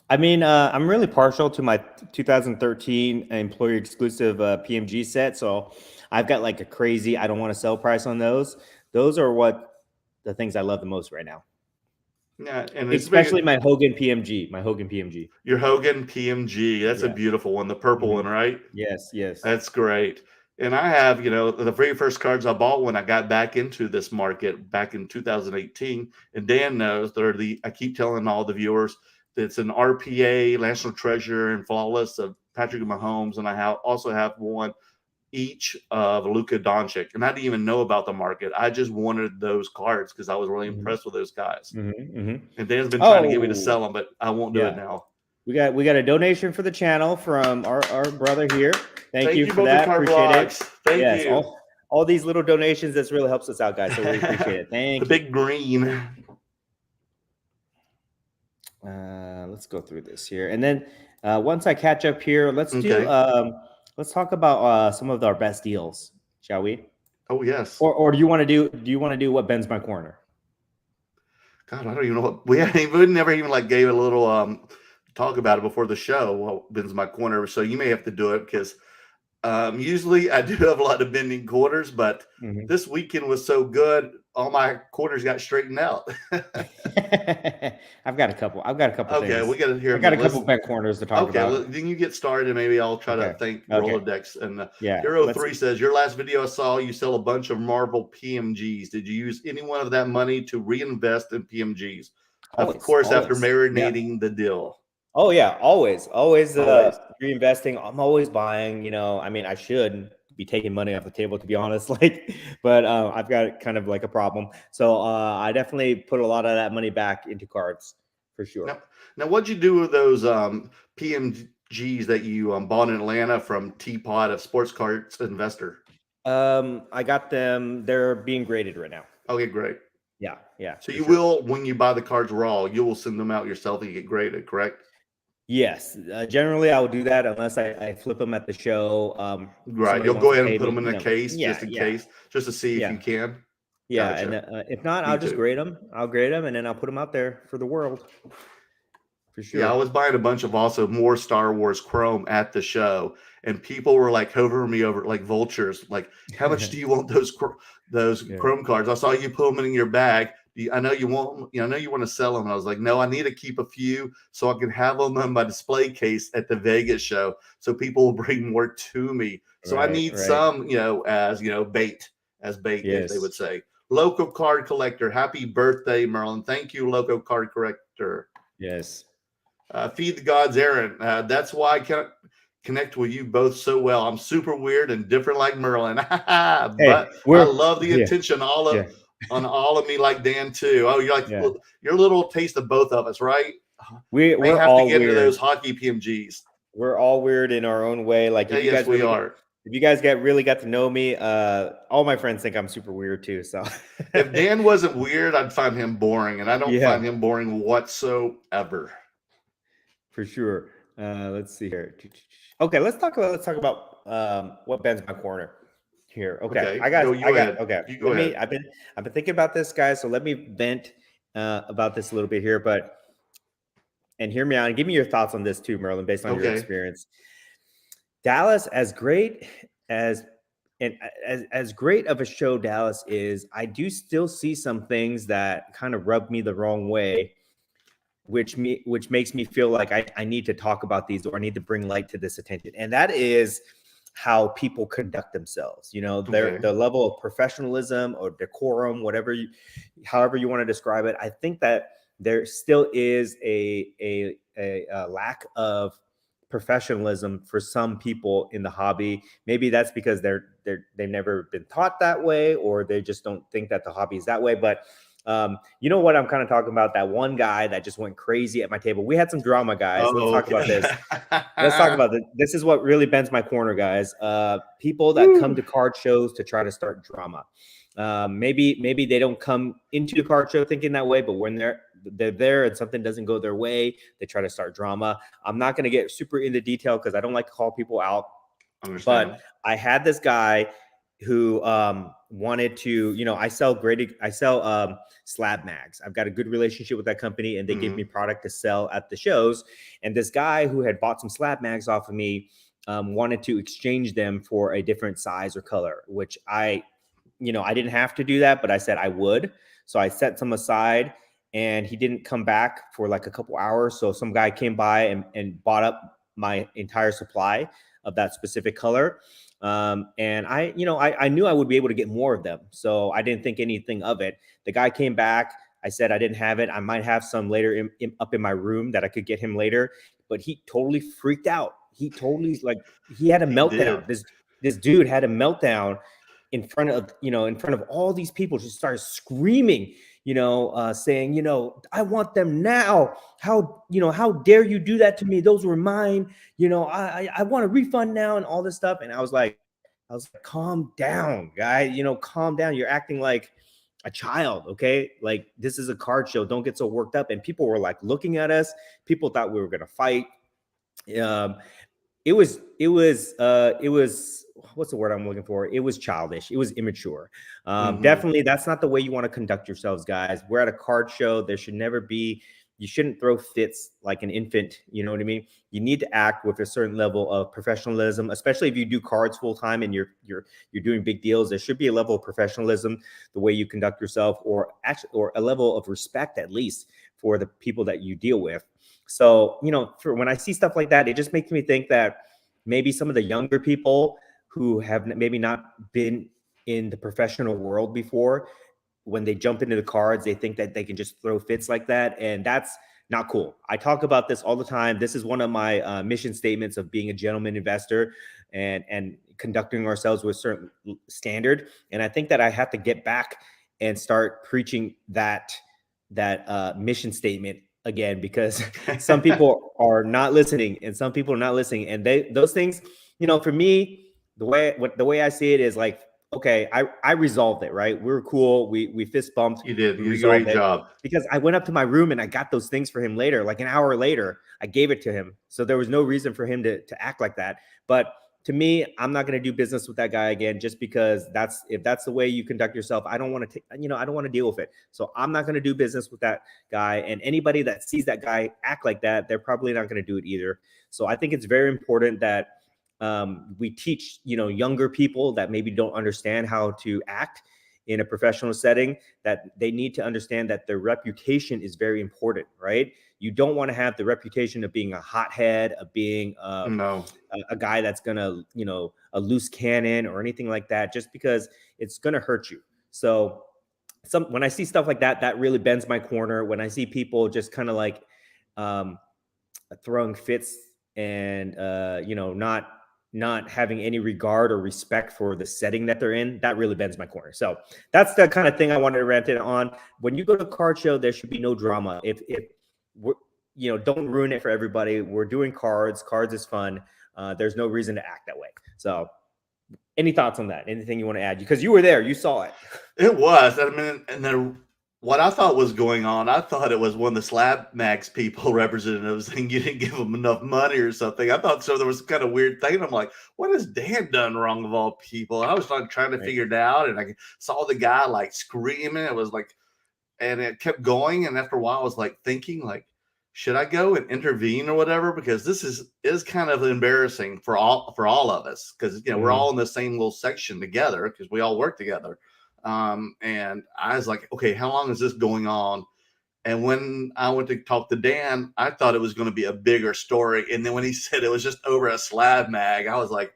I mean, I'm really partial to my 2013 employer exclusive PMG set. So I've got like a crazy, I don't want to sell price on those. Those are what the things I love the most right now. Yeah, and especially my Hogan PMG. Your Hogan PMG. That's a beautiful one. The purple one, right? Yes. That's great. And I have, the very first cards I bought when I got back into this market back in 2018. And Dan knows I keep telling all the viewers, it's an RPA, National Treasure, and Flawless of Patrick Mahomes, and I also have one each of Luka Doncic. And I didn't even know about the market. I just wanted those cards because I was really impressed with those guys. And Dan's been trying to get me to sell them, but I won't do it now. We got a donation for the channel from our brother here. Thank you for that. Appreciate it. Thank you. All these little donations, this really helps us out, guys. So we appreciate it. Thank you. The big green. Let's go through this here, and then once I catch up here, let's talk about some of our best deals, shall we? Oh yes. Or do you want to do what bends my corner? God, I don't even know what we never even like gave a little talk about it before the show. What bends my corner? So you may have to do it because usually I do have a lot of bending quarters, but this weekend was so good. All my quarters got straightened out. I've got a couple. Okay, things. We got to hear. I got a couple bent corners to talk about. Okay, then you get started. Maybe I'll try to think Rolodex. And Hero 3 says your last video I saw you sell a bunch of Marvel PMGs. Did you use any one of that money to reinvest in PMGs? Of course, after marinating the deal. Oh yeah, always reinvesting. I'm always buying. I mean, I should be taking money off the table, to be honest. But I've got kind of like a problem. So I definitely put a lot of that money back into cards for sure. Now what'd you do with those PMGs that you bought in Atlanta from Teapot of Sports Cards Investor? I got them. They're being graded right now. Okay, great. Yeah. So you will, when you buy the cards raw, you will send them out yourself and you get graded, correct? Yes, generally I will do that unless I flip them at the show. Right, you'll go ahead and put them in a case just in case, just to see if you can. Yeah, and if not, Me I'll just too. grade them. I'll grade them, and then I'll put them out there for the world. For Yeah, I sure. was buying a bunch of also more Star Wars Chrome at the show, and people were like hovering me over like vultures. Like, how much do you want those Yeah. Chrome cards? I saw you put them in your bag. I know you want, I know you want to sell them. And I was like, no, I need to keep a few so I can have them on my display case at the Vegas show, so people will bring more to me. So I need Right. some, as bait, as they Yes. would say. Local card collector, happy birthday, Merlin! Thank you, local card collector. Yes. Feed the gods, Aaron. That's why I can't connect with you both so well. I'm super weird and different like Merlin, Hey, but I we're love the yeah, attention yeah, on all of me, like Dan too. Oh, yeah. you're a little taste of both of us, right? May We're have to all get into those weird. hockey PMGs. We're all weird in our own way. Like Yeah, yes, we are. if you guys really got to know me, all my friends think I'm super weird too. So If Dan wasn't weird, I'd find him boring, and I don't yeah, find him boring whatsoever. for sure. Let's see here. Okay, let's talk about what bends my corner here. Okay, Okay, go. You ahead. okay. You go ahead. I've been thinking about this, guys. So let me vent about this a little bit here, and hear me out and give me your thoughts on this too, Merlin, based on your Okay. experience. Dallas, as great as as great of a show Dallas is, I do still see some things that kind of rub me the wrong way, which makes me feel like I need to talk about these, or I need to bring light to this attention. And that is how people conduct themselves. The level of professionalism or decorum, however you want to describe it. I think that there still is a lack of professionalism for some people in the hobby. Maybe that's because they've never been taught that way, or they just don't think that the hobby is that way. But you know what I'm kind of talking about? That one guy that just went crazy at my table. We had some drama, guys. Let's talk about this. Let's talk about this. This is what really bends my corner, guys. People that come to card shows to try to start drama. Maybe they don't come into the card show thinking that way, but when they're there and something doesn't go their way, they try to start drama. I'm not going to get super into detail because I don't like to call people out. Understand. But I had this guy who wanted to, I sell Slab mags. I've got a good relationship with that company, and they give me product to sell at the shows. And this guy who had bought some Slab mags off of me wanted to exchange them for a different size or color, which I didn't have to do that, but I said I would. So I set some aside, and he didn't come back for like a couple hours. So some guy came by and bought up my entire supply of that specific color. And I knew I would be able to get more of them. So I didn't think anything of it. The guy came back. I said I didn't have it. I might have some later up in my room that I could get him later. But he totally freaked out. He totally he had a meltdown. This dude had a meltdown in front of all these people. Just started screaming, saying, I want them now. How dare you do that to me? Those were mine. I want a refund now and all this stuff. And I was like, calm down, guy. Calm down. You're acting like a child. Okay. Like, this is a card show. Don't get so worked up. And people were like looking at us. People thought we were going to fight. It was what's the word I'm looking for? It was childish. It was immature. Definitely, that's not the way you want to conduct yourselves, guys. We're at a card show. You shouldn't throw fits like an infant. You know what I mean? You need to act with a certain level of professionalism, especially if you do cards full time and you're doing big deals. There should be a level of professionalism, the way you conduct yourself, or a level of respect, at least, for the people that you deal with. So, for when I see stuff like that, it just makes me think that maybe some of the younger people who have maybe not been in the professional world before, when they jump into the cards, they think that they can just throw fits like that. And that's not cool. I talk about this all the time. This is one of my mission statements of being a gentleman investor and conducting ourselves with a certain standard. And I think that I have to get back and start preaching that mission statement again, because some people are not listening, and some people are not listening. And those things, for me, the way I see it is like, okay, I resolved it, right? We were cool. We fist bumped. You did. You did a resolved great job. because I went up to my room and I got those things for him later, like an hour later. I gave it to him. So there was no reason for him to act like that. But to me, I'm not going to do business with that guy again, just because if that's the way you conduct yourself, I don't want to I don't want to deal with it. So I'm not going to do business with that guy. And anybody that sees that guy act like that, they're probably not going to do it either. So I think it's very important that we teach, younger people that maybe don't understand how to act in a professional setting, that they need to understand that their reputation is very important, right? You don't want to have the reputation of being a hothead, of being a guy that's gonna, a loose cannon or anything like that, just because it's gonna hurt you. So when I see stuff like that, that really bends my corner. When I see people just kind of like throwing fits and not having any regard or respect for the setting that they're in, that really bends my corner. So that's the kind of thing I wanted to rant it on. When you go to a card show, there should be no drama. If we're, don't ruin it for everybody. We're doing cards. Cards is fun. There's no reason to act that way. So any thoughts on that? Anything you want to add? Because you were there, you saw it. It was. I mean, and then what I thought was going on, I thought it was one of the Slab Max people representatives and you didn't give them enough money or something. I thought so. There was kind of weird thing. I'm like, what has Dan done wrong of all people? And I was like trying to figure it out, and I saw the guy like screaming. It was like, and it kept going. And after a while, I was like thinking, like, should I go and intervene or whatever? Because this is kind of embarrassing for all of us, because we're all in the same little section together because we all work together. And I was like, okay, how long is this going on? And when I went to talk to Dan, I thought it was going to be a bigger story. And then when he said it was just over a slab mag, I was like,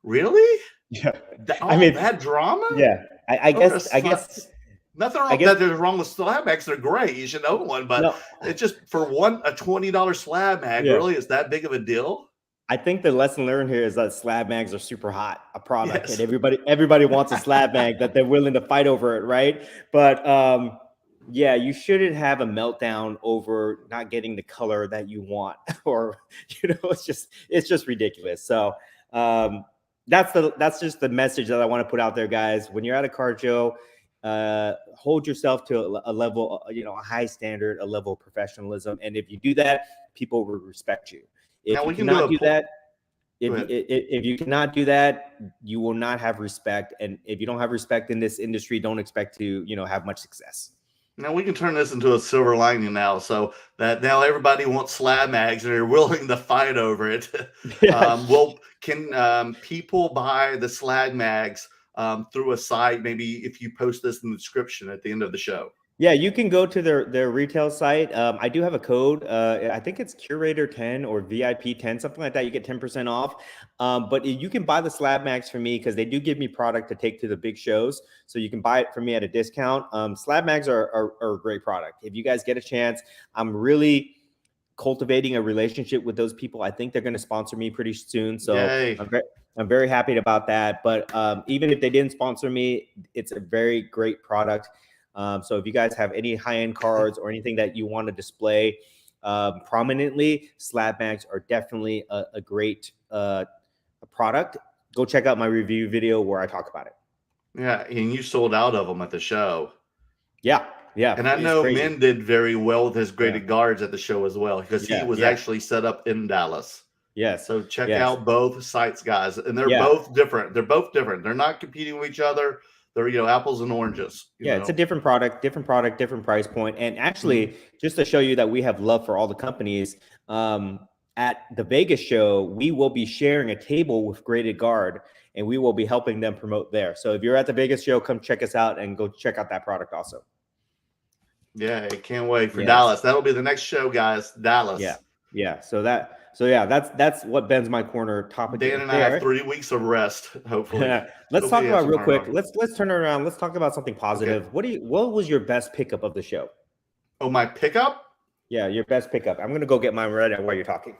really? Yeah. That drama? Yeah. I guess nothing wrong that there's wrong with slab mags. They're great. You should own one, but it's just for a $20 slab mag, really is that big of a deal? I think the lesson learned here is that slab mags are super hot a product, and everybody wants a slab mag that they're willing to fight over it, right? But you shouldn't have a meltdown over not getting the color that you want, or it's just ridiculous. So that's just the message that I want to put out there, guys. When you're at a card show, hold yourself to a level, a high standard, a level of professionalism, and if you do that, people will respect you. If you cannot do that, if you cannot do that, you will not have respect. And if you don't have respect in this industry, don't expect to, have much success. Now we can turn this into a silver lining now, so that now everybody wants slab mags and they're willing to fight over it. Can people buy the slab mags through a site? Maybe if you post this in the description at the end of the show. Yeah, you can go to their retail site. I do have a code. I think it's Curator 10 or VIP 10, something like that. You get 10% off. But you can buy the slab mags for me because they do give me product to take to the big shows. So you can buy it from me at a discount. Slab mags are a great product. If you guys get a chance, I'm really cultivating a relationship with those people. I think they're going to sponsor me pretty soon. So I'm very happy about that. But even if they didn't sponsor me, it's a very great product. So if you guys have any high-end cards or anything that you want to display prominently, slab mags are definitely a great product. Go check out my review video where I talk about it. Yeah, and you sold out of them at the show. Yeah. And I know Min did very well with his graded guards at the show as well, because he was actually set up in Dallas. Yes. So check out both sites, guys. And they're both different. They're not competing with each other. They're, apples and oranges. It's a different product, different price point. And actually, just to show you that we have love for all the companies, at the Vegas show, we will be sharing a table with Graded Guard, and we will be helping them promote there. So if you're at the Vegas show, come check us out and go check out that product also. Yeah, I can't wait for Dallas. That'll be the next show, guys. Dallas. Yeah. So that's what bends my corner topic. Dan and I have 3 weeks of rest, hopefully. Let's talk about real quick. Let's turn it around. Let's talk about something positive. Okay. What was your best pickup of the show? Oh, my pickup? Yeah, your best pickup. I'm gonna go get mine ready while you're talking.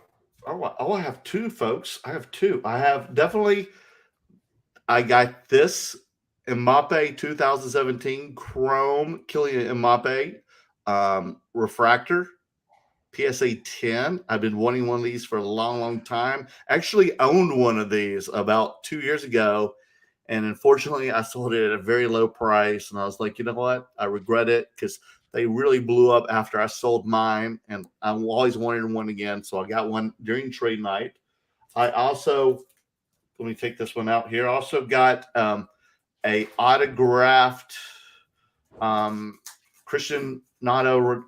I have two, folks. I have two. I got this Mbappe 2017 Chrome Kylian Mbappe refractor. PSA 10. I've been wanting one of these for a long time. Actually owned one of these about 2 years ago, and unfortunately I sold it at a very low price, and I was like, you know what? I regret it, because they really blew up after I sold mine, and I'm always wanting one again, so I got one during trade night. I also let me take this one out here. Also got a autographed Cristiano Ronaldo.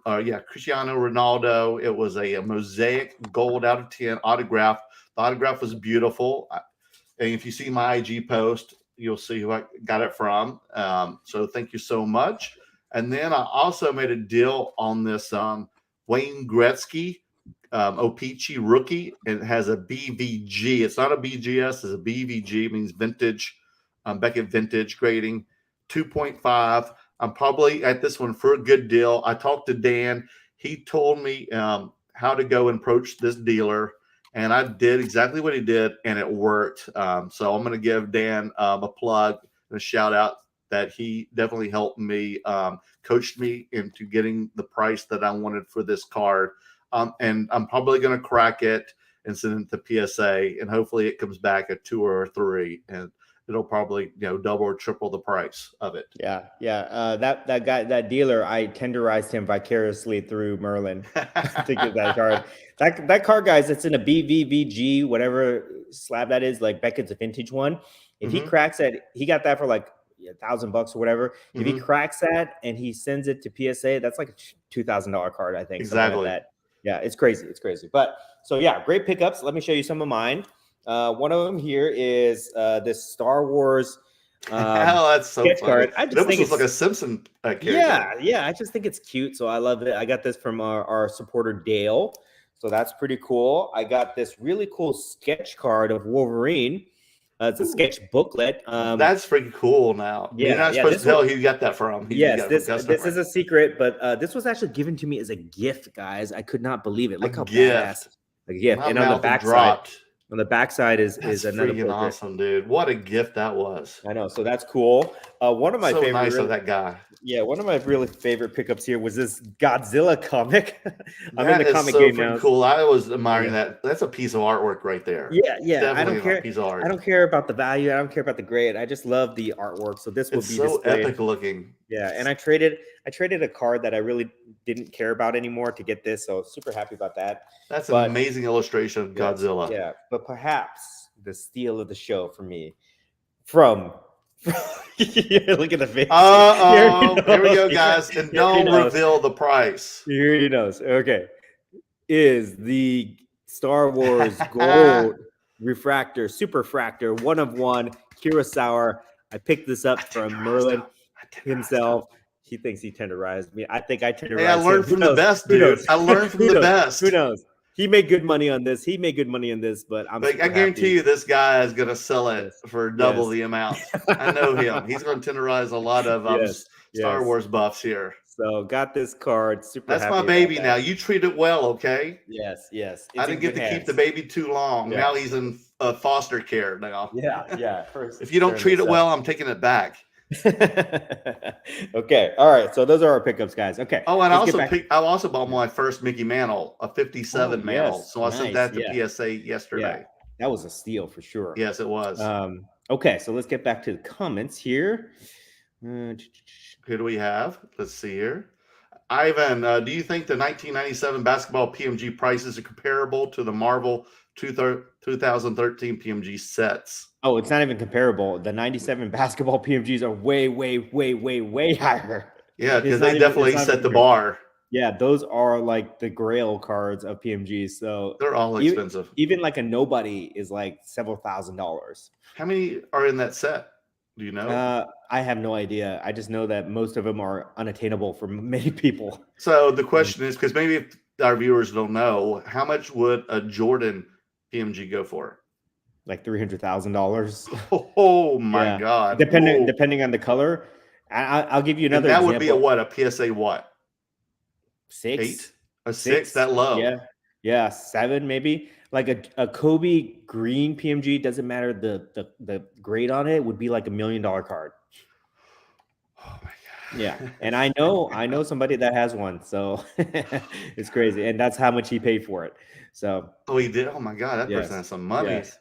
It was a mosaic gold out of 10 autograph. The autograph was beautiful. And if you see my IG post, you'll see who I got it from. So thank you so much. And then I also made a deal on this Wayne Gretzky O-Pee-Chee rookie. It has a BVG. It's not a BGS. It's a BVG. It means vintage, Beckett vintage grading, 2.5. I'm probably at this one for a good deal. I talked to Dan. He told me how to go and approach this dealer, and I did exactly what he did, and it worked. So I'm going to give Dan a plug and a shout out that he definitely helped me, coached me into getting the price that I wanted for this card. And I'm probably going to crack it and send it to PSA, and hopefully it comes back at 2 or 3, and it'll probably double or triple the price of it. Yeah. That guy, that dealer, I tenderized him vicariously through Merlin to get that card. That card, guys, it's in a BVVG, whatever slab that is. Like Beckett's a vintage one. If he cracks it, he got that for like $1,000 or whatever. If he cracks that and he sends it to PSA, that's like a $2,000 card, I think. Exactly. Like that. Yeah, it's crazy. It's crazy. But so yeah, great pickups. Let me show you some of mine. One of them here is this Star Wars that's so funny. card. I just think it's like a Simpson character. Yeah. I just think it's cute, so I love it. I got this from our supporter Dale, so that's pretty cool. I got this really cool sketch card of Wolverine. It's a sketch booklet. That's freaking cool. Now, you're not supposed to tell who you got that from. This is a secret, but this was actually given to me as a gift, guys. I could not believe it. Look how badass a gift. And on the backside. On the backside is another freaking awesome, dude. What a gift that was. I know. So that's cool. One of my favorite. Nice of that guy. Yeah, one of my really favorite pickups here was this Godzilla comic. I'm in the comic game now. Cool. I was admiring that. That's a piece of artwork right there. Yeah. Definitely I don't care. A piece of art. I don't care about the value. I don't care about the grade. I just love the artwork. So this will be so epic looking. Yeah, and I traded a card that I really didn't care about anymore to get this. So super happy about that. That's an amazing illustration of Godzilla. Yeah, but perhaps the steal of the show for me from look at the face. Here we go, guys. And don't reveal the price. He already knows. Okay. Is the Star Wars gold refractor, superfractor, 1 of 1, Kurosawa. I picked this up from Merlin himself. He thinks he tenderized me. I think I tenderized him. I learned from the best, dude. I learned from the best. Who knows? He made good money on this. But I guarantee you this guy is going to sell it for double the amount. I know him. He's going to tenderize a lot of Star Wars buffs here. So got this card. That's my baby now. You treat it well, okay? Yes. I didn't get to keep the baby too long. Yeah. Now he's in foster care now. Yeah. If you don't treat it well, I'm taking it back. Okay. All right. So those are our pickups, guys. Okay. Oh, and I also bought my first Mickey mantle, a 57 mantle. So I sent that to PSA yesterday. Yeah. That was a steal for sure. Yes, it was. Okay. So let's get back to the comments here. Who do we have? Let's see here. Ivan, do you think the 1997 basketball PMG prices are comparable to the Marvel 2013 PMG sets? Oh, it's not even comparable. The 97 basketball PMGs are way higher. Yeah, because they definitely set the bar. Yeah, those are like the grail cards of PMGs. So they're all expensive. Even like a nobody is like several $1,000s. How many are in that set? Do you know? I have no idea. I just know that most of them are unattainable for many people. So the question is, because maybe if our viewers don't know, how much would a Jordan PMG go for? Like $300,000. Oh my God! Depending on the color, I'll give you another. And that example. would be a PSA what? 6, 8, a 6 that low? Yeah, 7 maybe. Like a Kobe green PMG, doesn't matter the grade on it, would be like $1 million card. Oh my God! Yeah, and I know somebody that has one, so it's crazy, and that's how much he paid for it. So he did. Oh my God, that person has some money. Yes.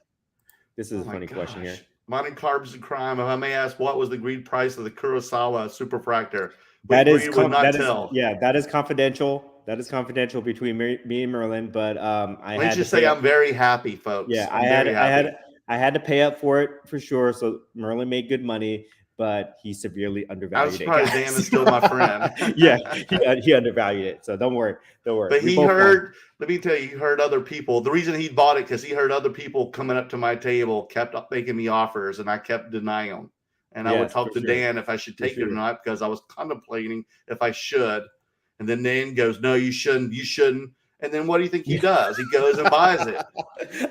This is a funny question here. Money, carbs, and crime. If I may ask, what was the agreed price of the Kurosawa Superfractor? That is confidential. That is confidential between me and Merlin. But I'm very happy, folks. Yeah, I I had to pay up for it for sure. So Merlin made good money, but he severely undervalued I'm surprised it. Dan is still my friend. Yeah, he undervalued it. So don't worry. But We he both heard, let me tell you, he heard other people. The reason he bought it because he heard other people coming up to my table, kept up making me offers, and I kept denying them. And I would talk to Dan if I should take it or not, because I was contemplating if I should. And then Dan goes, "No, you shouldn't. You shouldn't." And then what do you think he does? He goes and buys it.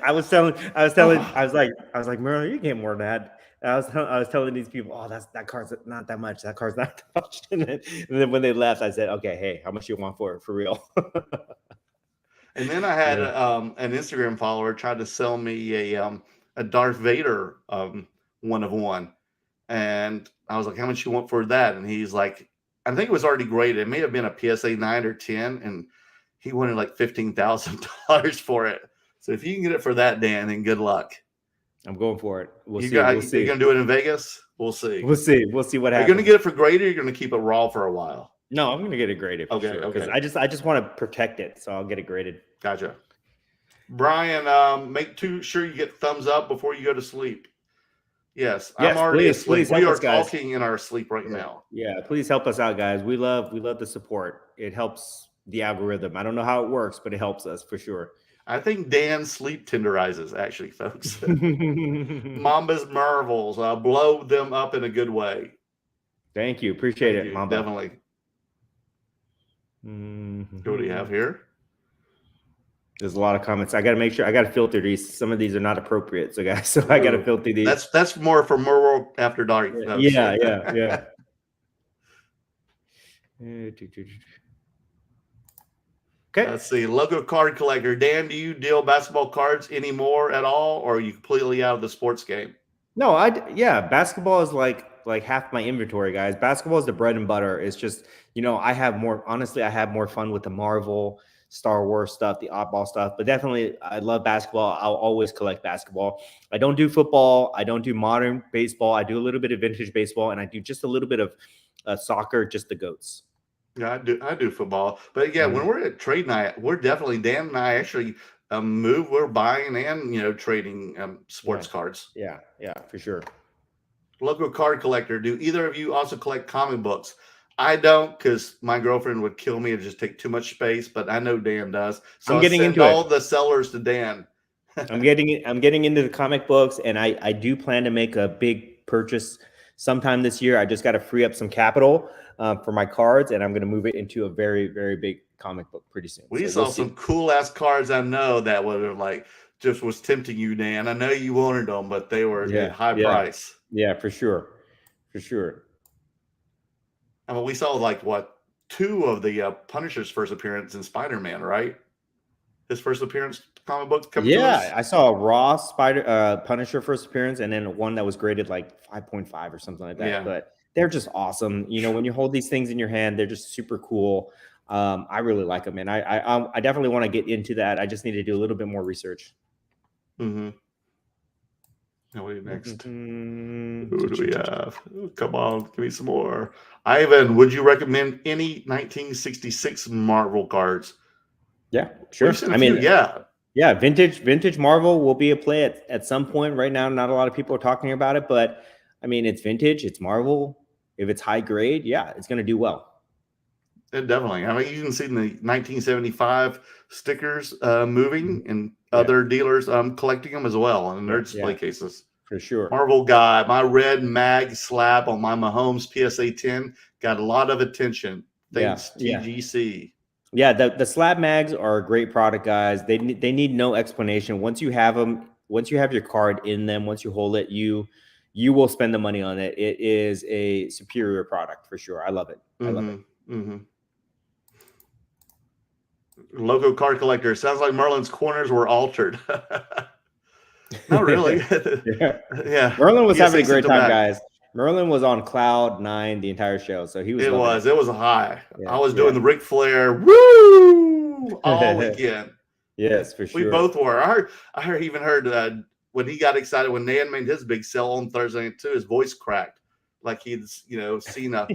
I was like, Merlin, you get more than that. I was telling these people, oh, that card's not that much. That card's not that much. And then when they left, I said, okay, hey, how much you want for it for real? And then I had an Instagram follower tried to sell me a Darth Vader 1-of-1, and I was like, "How much you want for that?" And he's like, "I think it was already graded. It may have been a PSA 9 or 10, and he wanted like $15,000 for it. So if you can get it for that, Dan, then good luck. I'm going for it. We'll see. You're gonna do it in Vegas? We'll see. We'll see what happens. Are you gonna get it for graded? Or you're gonna keep it raw for a while? No, I'm gonna get it graded. For sure, okay. I just want to protect it, so I'll get it graded. Gotcha. Brian, make sure you get thumbs up before you go to sleep. Yes, I'm already asleep. We are talking in our sleep right now. Yeah, please help us out, guys. We love the support. It helps the algorithm. I don't know how it works, but it helps us for sure. I think Dan sleep tenderizes, actually, folks. Mamba's Marvels. Blow them up in a good way. Thank you. Appreciate it, Mamba. Definitely. What do you have here? There's a lot of comments. I got to make sure. I got to filter these. Some of these are not appropriate. So, guys, I got to filter these. That's more for World After Dark. Yeah. Okay. Let's see. Logo card collector. Dan, do you deal basketball cards anymore at all, or are you completely out of the sports game? No, basketball is like half my inventory, guys. Basketball is the bread and butter. It's just, I have more fun with the Marvel, Star Wars stuff, the oddball stuff, but definitely I love basketball. I'll always collect basketball. I don't do football. I don't do modern baseball. I do a little bit of vintage baseball, and I do just a little bit of soccer, just the GOATs. Yeah, I do football. But yeah, when we're at trade night, we're definitely, Dan and I actually we're buying and, trading sports cards. Yeah, for sure. Local card collector. Do either of you also collect comic books? I don't, because my girlfriend would kill me and just take too much space, but I know Dan does. So I'm getting into all the sellers to Dan. I'm getting into the comic books, and I do plan to make a big purchase sometime this year. I just got to free up some capital for my cards, and I'm going to move it into a very, very big comic book pretty soon. We saw some cool ass cards. I know that would have just was tempting you, Dan. I know you wanted them, but they were at high price. Yeah, for sure. I mean, we saw 2 of the Punisher's first appearance in Spider-Man, right? His first appearance comic book coming to us. I saw a raw Punisher first appearance, and then one that was graded 5.5 or something like that. Yeah. But they're just awesome. When you hold these things in your hand, they're just super cool. I really like them, and I definitely want to get into that. I just need to do a little bit more research. Mm-hmm. What do you next? Who do we have? Oh, come on, give me some more. Ivan, would you recommend any 1966 Marvel cards? Yeah, sure. Yeah, vintage Marvel will be a play at some point. Right now, not a lot of people are talking about it, but I mean, it's vintage, it's Marvel. If it's high grade, it's going to do well. Definitely. I mean, you can see the 1975 stickers moving, and other dealers collecting them as well in their display cases. For sure. Marvel guy, my red mag slab on my Mahomes PSA 10 got a lot of attention. Thanks TGC. Yeah, the slab mags are a great product, guys. They need no explanation. Once you have them, once you have your card in them, once you hold it, you will spend the money on it. It is a superior product for sure. I love it. I love it. Mm-hmm. Logo card collector. Sounds like Merlin's corners were altered. Not really. Yeah. Merlin was having a great time, guys. Merlin was on cloud 9 the entire show, so he was. It was a high. I was doing the Ric Flair woo all weekend. Yes, for sure. We both were. I even heard when he got excited when Nan made his big sell on Thursday night too. His voice cracked. like he's seen a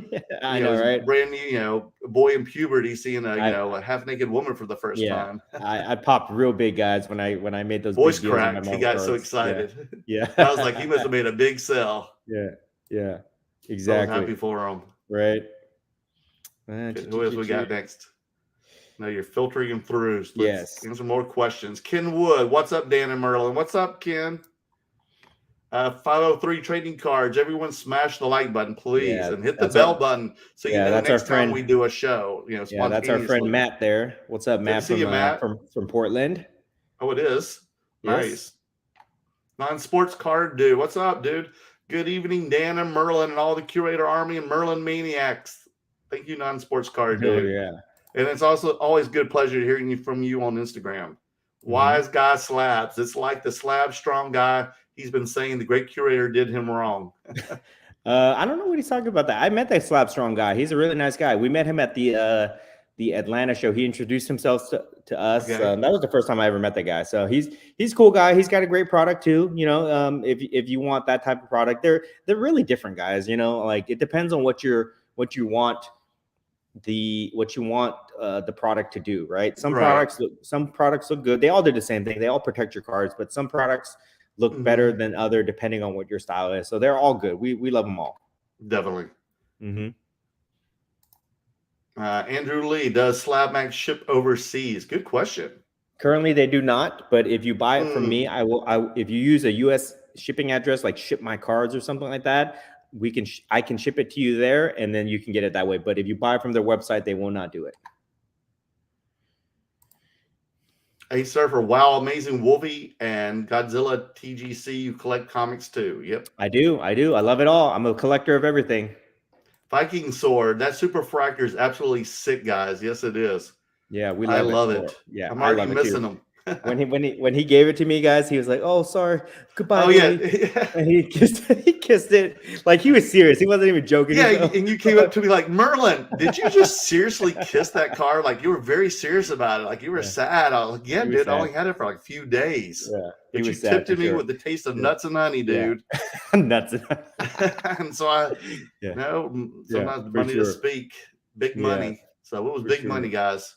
I know, right? brand new boy in puberty seeing a half naked woman for the first time. I popped real big, guys, when I made those Voice big deals on my cracked. He Marvel got so cards. excited. Yeah. I was like, he must have made a big sell. Yeah, I exactly. was happy for him. Right. Who else we got next? No, you're filtering them through. So let's answer more questions. Ken Wood, what's up, Dan and Merlin? What's up, Ken? 503 trading cards. Everyone smash the like button, please, and hit the bell button so next time we do a show. That's our friend Matt there. What's up, Matt? See you, Matt. From Portland. Oh, it is. Nice. Non-sports card dude. What's up, dude? Good evening, Dan and Merlin and all the Curator Army and Merlin Maniacs. Thank you, non-sports card dude. And it's also always good pleasure hearing from you on Instagram. Wise guy Slabs. It's like the Slab strong guy. He's been saying the great curator did him wrong. I don't know what he's talking about. That I met that Slab strong guy. He's a really nice guy. We met him at the Atlanta show. He introduced himself to us. Okay. That was the first time I ever met the guy. So he's a cool guy. He's got a great product too. If you want that type of product, they're really different guys. Like it depends on what you want the product to do, right? Some products look good. They all do the same thing. They all protect your cards, but some products look better than other depending on what your style is. So they're all good. We love them all. Definitely. Andrew Lee, does Slab Max ship overseas? Good question. Currently they do not, but if you buy it from me, if you use a US shipping address like Ship My Cards or something like that, I can ship it to you there and then you can get it that way. But if you buy from their website, they will not do it. Hey, Surfer, wow, Amazing Wolvie and Godzilla TGC. You collect comics too. Yep. I do. I love it all. I'm a collector of everything. Viking Sword. That Super Fractor is absolutely sick, guys. Yes, it is. Yeah, I love it. Yeah, I'm already missing them. when he gave it to me, guys, he was like, "Oh, sorry, goodbye." Oh yeah, and he kissed it like he was serious. He wasn't even joking. Yeah, and you came up to me like, "Merlin, did you just seriously kiss that card? Like you were very serious about it. Like you were sad." I was like, "Yeah, dude, I only had it for like a few days." Yeah, but you tipped me with the taste of nuts and honey, dude. Nuts and honey. And so sometimes money to speak, big money. So it was big money, guys.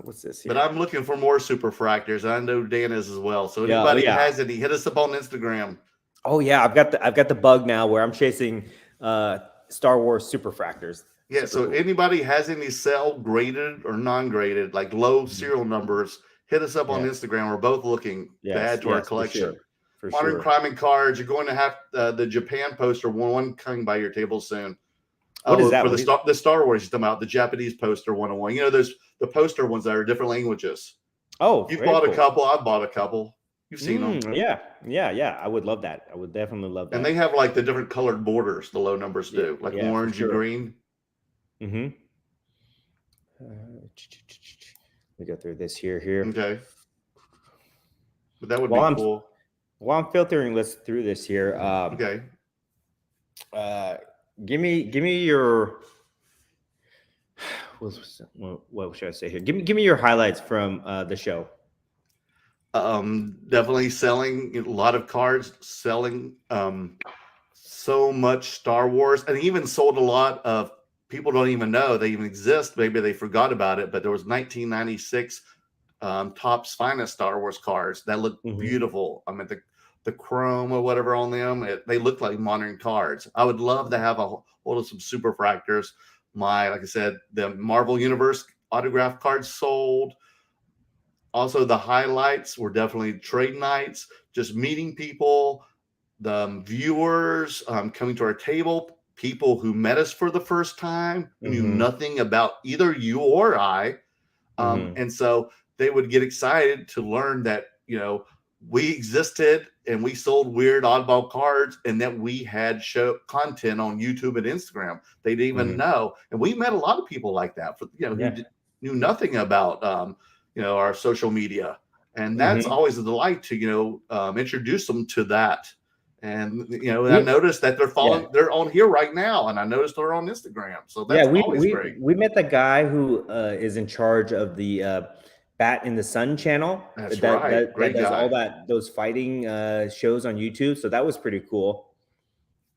What's this here? But I'm looking for more Super Fractors. I know Dan is as well. So anybody has any, hit us up on Instagram. Oh yeah, I've got the bug now where I'm chasing Star Wars Super Fractors. Yeah, so anybody has any cell graded or non-graded, like low serial numbers, hit us up on Instagram. We're both looking to add to our collection. For Modern Crime and Cards. You're going to have the Japan poster one coming by your table soon. What is that? For the Star Wars, you're talking about the Japanese poster 101. There's the poster ones that are different languages. Oh, you've bought a couple. I've bought a couple. You've seen them. Yeah. I would love that. I would definitely love that. And they have like the different colored borders. The low numbers do, like orange and green. Let me go through this here. Okay. But that would be cool. While I'm filtering through this here. Okay. Give me your what should I say here? Give me your highlights from the show. Definitely selling a lot of cards, selling so much Star Wars, and even sold a lot of people don't even know they even exist. Maybe they forgot about it, but there was 1996 Topps Finest Star Wars cards that look beautiful. I mean the chrome or whatever on them, they look like modern cards. I would love to have a hold of some Super Fractors. Like I said, the Marvel Universe autograph cards sold. Also, the highlights were definitely trade nights, just meeting people, the viewers coming to our table, people who met us for the first time, knew nothing about either you or I. And so they would get excited to learn that, we existed and we sold weird oddball cards and that we had show content on YouTube and Instagram. They didn't even know. And we met a lot of people like that who knew nothing about, our social media. And that's always a delight to, introduce them to that. And, I noticed that they're on here right now. And I noticed they're on Instagram. So that's always great. We met the guy who is in charge of the Bat in the Sun channel. That's right. That does all those fighting shows on YouTube. So that was pretty cool.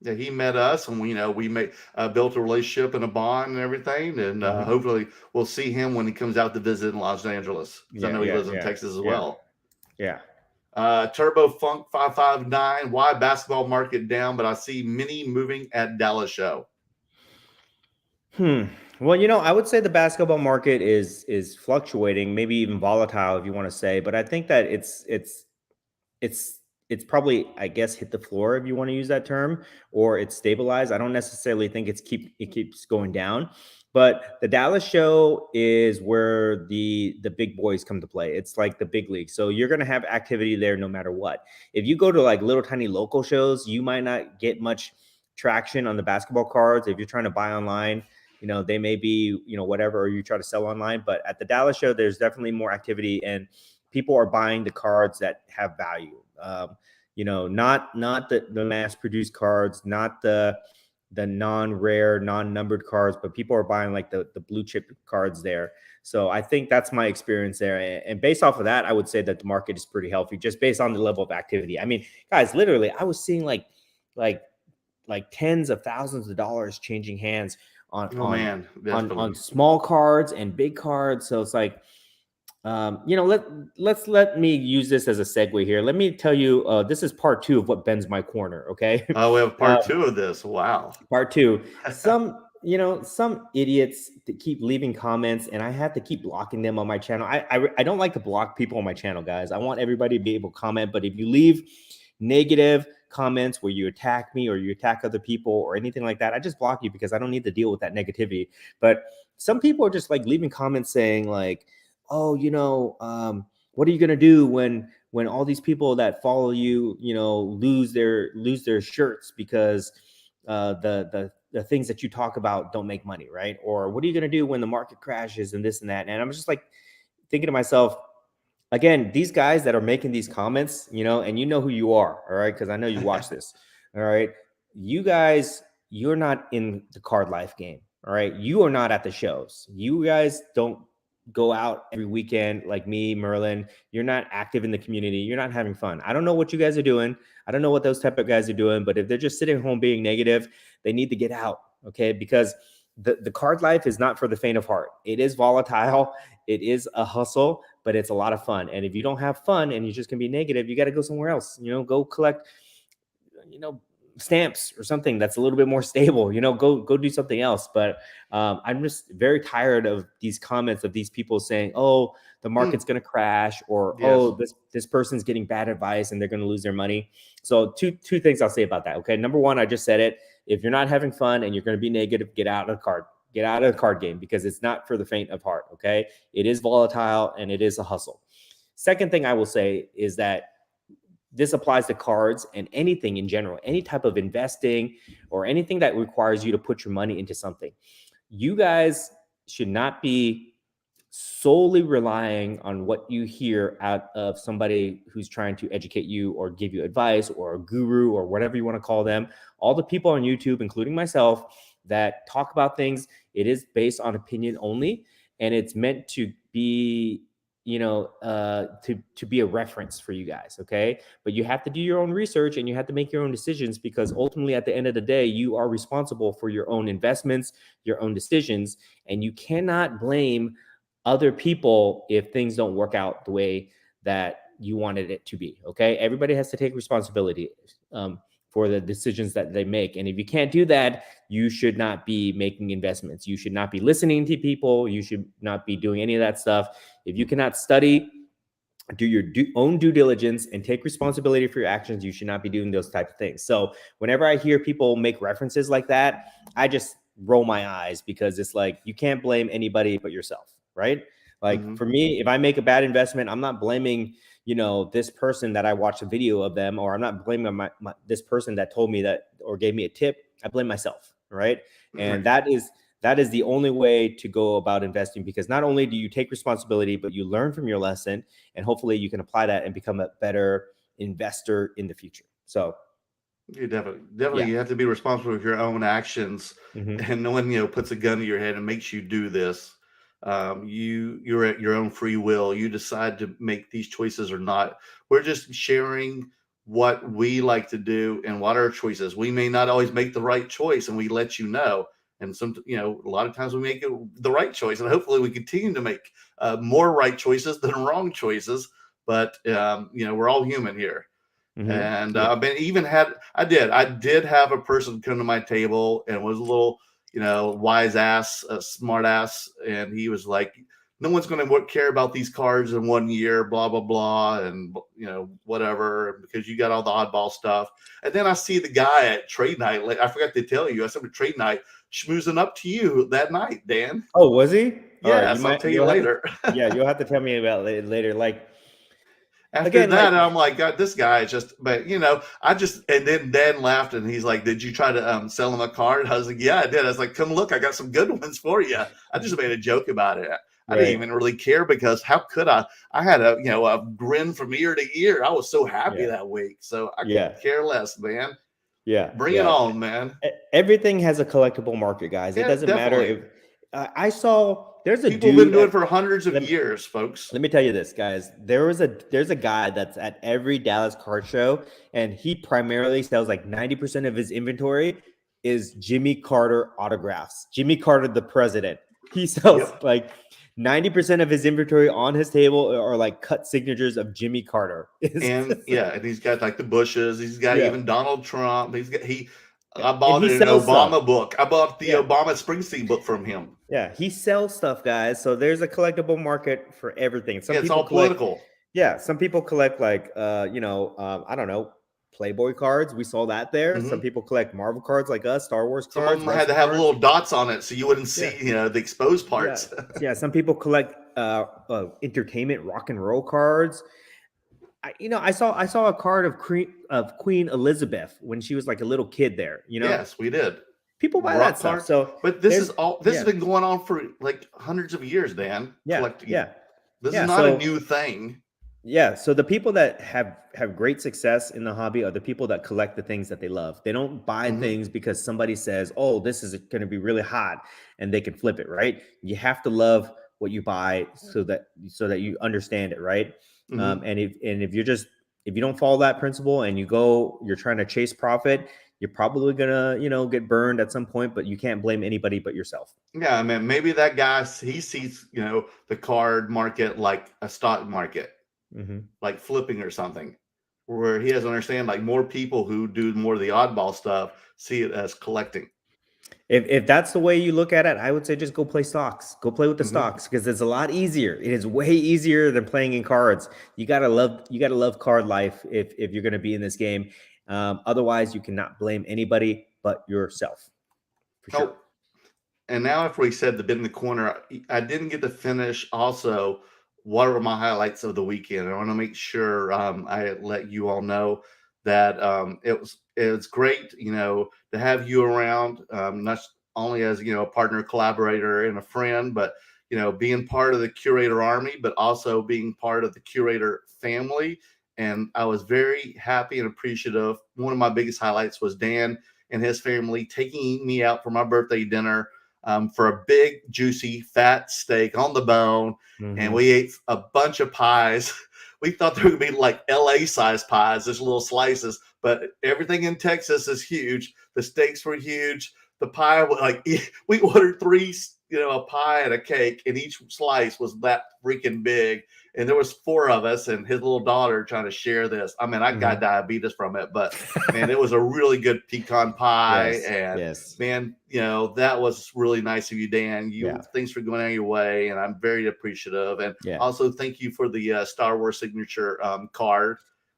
Yeah, he met us, and we made built a relationship and a bond and everything, and hopefully we'll see him when he comes out to visit in Los Angeles, because I Yeah, know he yeah, lives in yeah, Texas as yeah, well. yeah. Turbo Funk 559. Why basketball market down? But I see many moving at Dallas show. Well, I would say the basketball market is fluctuating, maybe even volatile, if you want to say. But I think that it's it's probably, I guess, hit the floor, if you want to use that term, or it's stabilized. I don't necessarily think it keeps going down. But the Dallas show is where the big boys come to play. It's like the big league. So you're gonna have activity there no matter what. If you go to like little tiny local shows, you might not get much traction on the basketball cards. If you're trying to buy online, they may be, whatever, or you try to sell online. But at the Dallas show, there's definitely more activity, and people are buying the cards that have value. Not the mass produced cards, not the non-rare, non-numbered cards, but people are buying like the blue chip cards there. So I think that's my experience there. And based off of that, I would say that the market is pretty healthy, just based on the level of activity. I mean, guys, literally, I was seeing like tens of thousands of dollars changing hands on Oh man, on small cards and big cards. So it's like, let me use this as a segue here. Let me tell you, this is part 2 of what bends my corner. Okay. Oh, we have part 2 of this. Wow. Part 2. Some idiots that keep leaving comments, and I have to keep blocking them on my channel. I don't like to block people on my channel, guys. I want everybody to be able to comment, but if you leave negative comments where you attack me or you attack other people or anything like that, I just block you, because I don't need to deal with that negativity. But some people are just like leaving comments saying like, oh, what are you going to do when all these people that follow you, lose their shirts because the things that you talk about don't make money, right? Or what are you going to do when the market crashes and this and that? And I'm just like thinking to myself, again, these guys that are making these comments, and who you are, all right? Because I know you watch this, all right? You guys, you're not in the card life game, all right? You are not at the shows. You guys don't go out every weekend like me, Merlin. You're not active in the community. You're not having fun. I don't know what you guys are doing. I don't know what those type of guys are doing, but if they're just sitting home being negative, they need to get out, okay? Because the card life is not for the faint of heart. It is volatile. It is a hustle, but it's a lot of fun. And if you don't have fun and you're just gonna be negative, you got to go somewhere else. Go collect, stamps or something that's a little bit more stable. Go do something else. But I'm just very tired of these comments of these people saying, "Oh, the market's gonna crash," or Yes. "Oh, this person's getting bad advice and they're gonna lose their money." So two things I'll say about that. Okay, number one, I just said it. If you're not having fun and you're gonna be negative, get out of the card. Get out of the card game, because it's not for the faint of heart. Okay, it is volatile and it is a hustle. Second thing I will say is that this applies to cards and anything in general, any type of investing or anything that requires you to put your money into something. You guys should not be solely relying on what you hear out of somebody who's trying to educate you or give you advice, or a guru, or whatever you want to call them. All the people on YouTube, including myself, that talk about things, it is based on opinion only, and it's meant to be, to be a reference for you guys. Okay, but you have to do your own research and you have to make your own decisions, because ultimately at the end of the day, you are responsible for your own investments, your own decisions, and you cannot blame other people if things don't work out the way that you wanted it to be. Okay, everybody has to take responsibility for the decisions that they make. And if you can't do that, you should not be making investments. You should not be listening to people. You should not be doing any of that stuff. If you cannot study, do your own due diligence, and take responsibility for your actions, you should not be doing those type of things. So whenever I hear people make references like that, I just roll my eyes, because it's like, you can't blame anybody but yourself, right? Like for me, if I make a bad investment, I'm not blaming, this person that I watched a video of them, or I'm not blaming this person that told me that or gave me a tip. I blame myself, right? And that is the only way to go about investing, because not only do you take responsibility, but you learn from your lesson, and hopefully you can apply that and become a better investor in the future. So you definitely you have to be responsible for your own actions. And no one puts a gun to your head and makes you do this. You're at your own free will. You decide to make these choices or not. We're just sharing what we like to do and what our choices. We may not always make the right choice, and we let you know. And a lot of times we make the right choice, and hopefully we continue to make more right choices than wrong choices. But we're all human here. Mm-hmm. And I did have a person come to my table and was a little, wise ass, smart ass, and he was like, no one's going to care about these cards in 1 year, blah, blah, blah. And, whatever, because you got all the oddball stuff. And then I see the guy at trade night. Like, I forgot to tell you, I said at trade night, schmoozing up to you that night, Dan. Oh, was he? Yeah, I'll tell you later. You'll have to tell me about it later. Like, after that, I'm like, God, this guy is just, but and then Dan laughed and he's like, did you try to sell him a card? I was like, yeah, I did. I was like, come look, I got some good ones for you. I just made a joke about it. I didn't even really care, because how could I? I had a grin from ear to ear. I was so happy that week. So I could care less, man. Yeah. Bring it on, man. Everything has a collectible market, guys. It doesn't matter if I saw there's a people dude been doing it for hundreds of years, folks. Let me tell you this, guys. There's a guy that's at every Dallas card show, and he primarily sells like 90% of his inventory is Jimmy Carter autographs. Jimmy Carter, the president. He sells like 90% of his inventory on his table are like cut signatures of Jimmy Carter. And he's got like the Bushes. He's got even Donald Trump. I bought an Obama book. I bought the Obama Springsteen book from him. Yeah, he sells stuff, guys. So there's a collectible market for everything. It's all political. Yeah, some people collect like I don't know, Playboy cards. We saw that there. Mm-hmm. Some people collect Marvel cards like us, Star Wars cards. Some of them had to have little dots on it so you wouldn't see, the exposed parts. Yeah, some people collect entertainment rock and roll cards. I saw a card of Queen Elizabeth when she was like a little kid there. Yes, we did. People buy that stuff. So, but this has been going on for like hundreds of years, Dan. Collecting. This is not a new thing. Yeah. So the people that have great success in the hobby are the people that collect the things that they love. They don't buy things because somebody says, "Oh, this is going to be really hot," and they can flip it. Right. You have to love what you buy so that you understand it. Right. Mm-hmm. And if you don't follow that principle and you're trying to chase profit, you're probably gonna get burned at some point, but you can't blame anybody but yourself. Yeah, I mean, maybe that guy, he sees the card market like a stock market, like flipping or something, where he doesn't understand, like, more people who do more of the oddball stuff see it as collecting. If that's the way you look at it, I would say just go play stocks. Go play with the stocks, because it's a lot easier. It is way easier than playing in cards. You gotta love card life if you're gonna be in this game. Otherwise, you cannot blame anybody but yourself. For sure. And now, after we said the bit in the corner, I didn't get to finish also what were my highlights of the weekend. I want to make sure I let you all know that it was great, to have you around, not only as a partner, collaborator, and a friend, but being part of the Curator Army, but also being part of the Curator family. And I was very happy and appreciative. One of my biggest highlights was Dan and his family taking me out for my birthday dinner for a big, juicy, fat steak on the bone. And we ate a bunch of pies. We thought they were going to be like LA-sized pies, just little slices. But everything in Texas is huge. The steaks were huge. The pie was we ordered 3, a pie and a cake, and each slice was that freaking big. And there was 4 of us and his little daughter trying to share this. I mean, I got diabetes from it, but man, it was a really good pecan pie. Man, that was really nice of you, Dan. Thanks for going out of your way, and I'm very appreciative. And also thank you for the Star Wars signature card.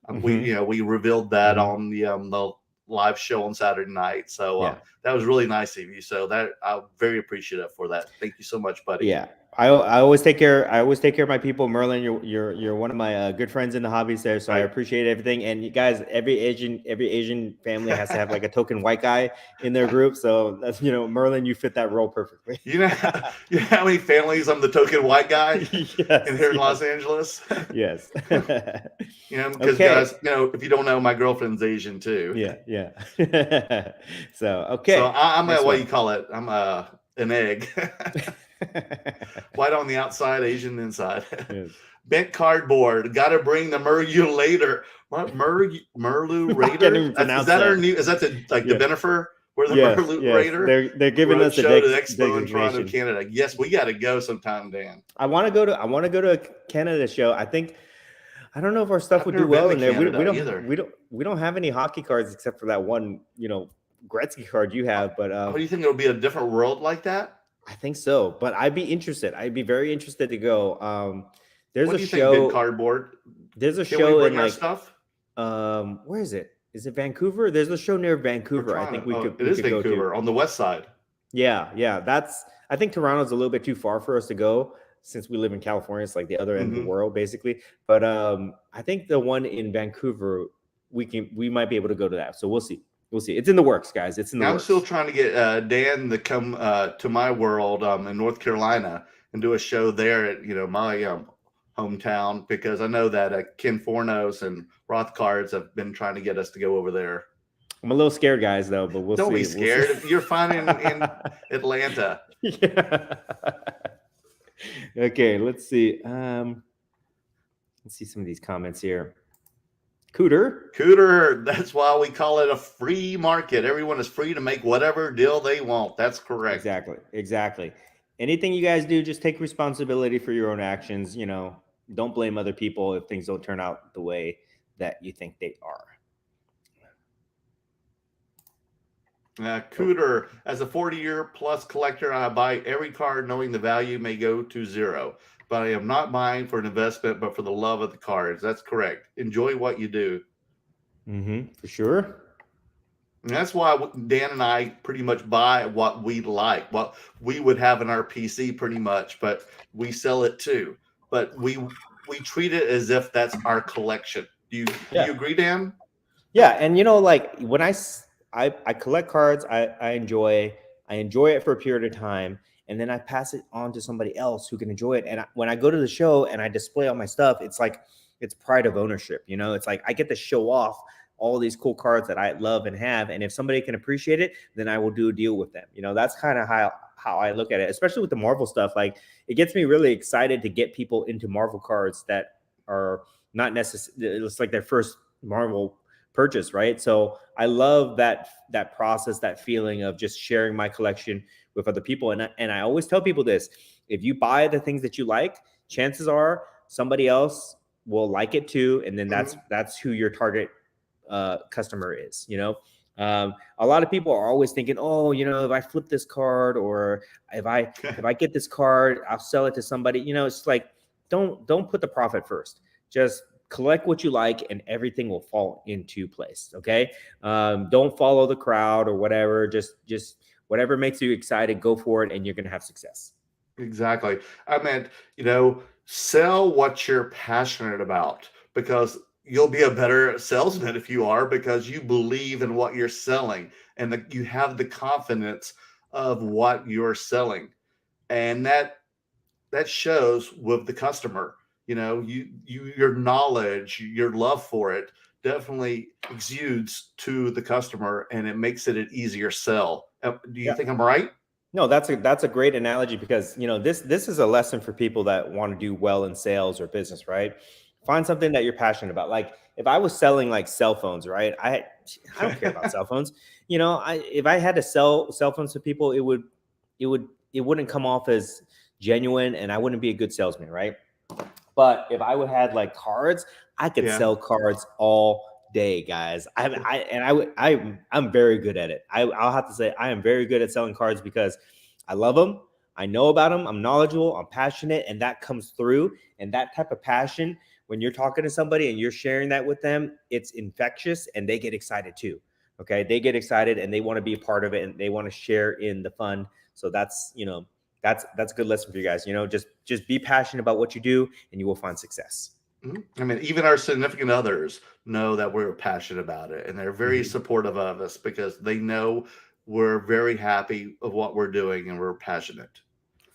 We revealed that on the live show on Saturday night. So that was really nice of you. So that I'm very appreciative for that. Thank you so much, buddy. Yeah. I always take care. I always take care of my people. Merlin, you're one of my good friends in the hobbies there. So I appreciate everything. And you guys, every Asian family has to have like a token white guy in their group. So that's, Merlin, you fit that role perfectly. You know how many families I'm the token white guy in here in Los Angeles? Yes. Because guys, if you don't know, my girlfriend's Asian too. Yeah. So I'm what you call it. I'm an egg. White on the outside, Asian inside. Bent cardboard. Got to bring the Merlu later. What Merlu I can't Raider? even pronounce Is that our that. new? Is that the the Yeah. Benifer? We're the Yes, Merlu yes. Raider. They're giving us a Roadshow to the Expo in Toronto, designation. Canada. Yes, we got to go sometime, Dan. I want to go to a Canada show. I don't know if our stuff I've would never do well been in to there. Canada either. We don't have any hockey cards except for that one, Gretzky card you have. But Oh, do you think it'll be a different world like that? I think so. But I'd be interested. I'd be very interested to go. There's What a do you show. think, Big Cardboard? There's a Can show we bring in our like stuff? where is it? Is it Vancouver? There's a show near Vancouver. I think we could. It is Vancouver on the west side. Yeah. I think Toronto's a little bit too far for us to go since we live in California. It's like the other end of the world, basically. But I think the one in Vancouver, we might be able to go to that. So we'll see. It's in the works, guys. It's in the works. I'm still trying to get Dan to come to my world in North Carolina and do a show there at my hometown, because I know that Ken Fornos and Roth Cards have been trying to get us to go over there. I'm a little scared, guys, though, but we'll see. Don't be scared. You're fine in Atlanta. Yeah. Okay, let's see. Let's see some of these comments here. Cooter. That's why we call it a free market. Everyone is free to make whatever deal they want. That's correct. Exactly. Anything you guys do, just take responsibility for your own actions. Don't blame other people if things don't turn out the way that you think they are. Cooter, as a 40-year plus collector, I buy every card knowing the value may go to zero, but I am not buying for an investment, but for the love of the cards. That's correct. Enjoy what you do. For sure. And that's why Dan and I pretty much buy what we like, what we would have in our PC pretty much, but we sell it too. But we treat it as if that's our collection. Do you agree, Dan? Yeah, and like when I collect cards, I enjoy it for a period of time, and then I pass it on to somebody else who can enjoy it. And when I go to the show and I display all my stuff, it's like it's pride of ownership. It's like I get to show off all these cool cards that I love and have, and if somebody can appreciate it, then I will do a deal with them. That's kind of how I look at it, especially with the Marvel stuff. Like, it gets me really excited to get people into Marvel cards that are not necessarily, it's like their first Marvel purchase, right? So I love that process, that feeling of just sharing my collection with other people. And I always tell people this: if you buy the things that you like, chances are somebody else will like it too, and then that's who your target customer is. A lot of people are always thinking, oh, if I flip this card, or if I get this card, I'll sell it to somebody. It's like, don't put the profit first. Just collect what you like, and everything will fall into place. Okay. Don't follow the crowd or whatever. Just whatever makes you excited, go for it, and you're going to have success. Exactly. I meant, sell what you're passionate about, because you'll be a better salesman if you are, because you believe in what you're selling, and you have the confidence of what you're selling. And that shows with the customer. Your knowledge, your love for it definitely exudes to the customer, and it makes it an easier sell. Do you think I'm right? No, that's a great analogy, because this is a lesson for people that want to do well in sales or business, right? Find something that you're passionate about. Like, if I was selling like cell phones, right? I don't care about cell phones. If I had to sell cell phones to people, it wouldn't come off as genuine, and I wouldn't be a good salesman, right? But if I would have like cards, I could sell cards all day, guys. I'm very good at it. I'll have to say I am very good at selling cards, because I love them. I know about them. I'm knowledgeable. I'm passionate, and that comes through. And that type of passion, when you're talking to somebody and you're sharing that with them, it's infectious, and they get excited too. Okay, they get excited, and they want to be a part of it, and they want to share in the fun. So that's a good lesson for you guys. Just be passionate about what you do, and you will find success. I mean, even our significant others know that we're passionate about it, and they're very supportive of us, because they know we're very happy of what we're doing, and we're passionate.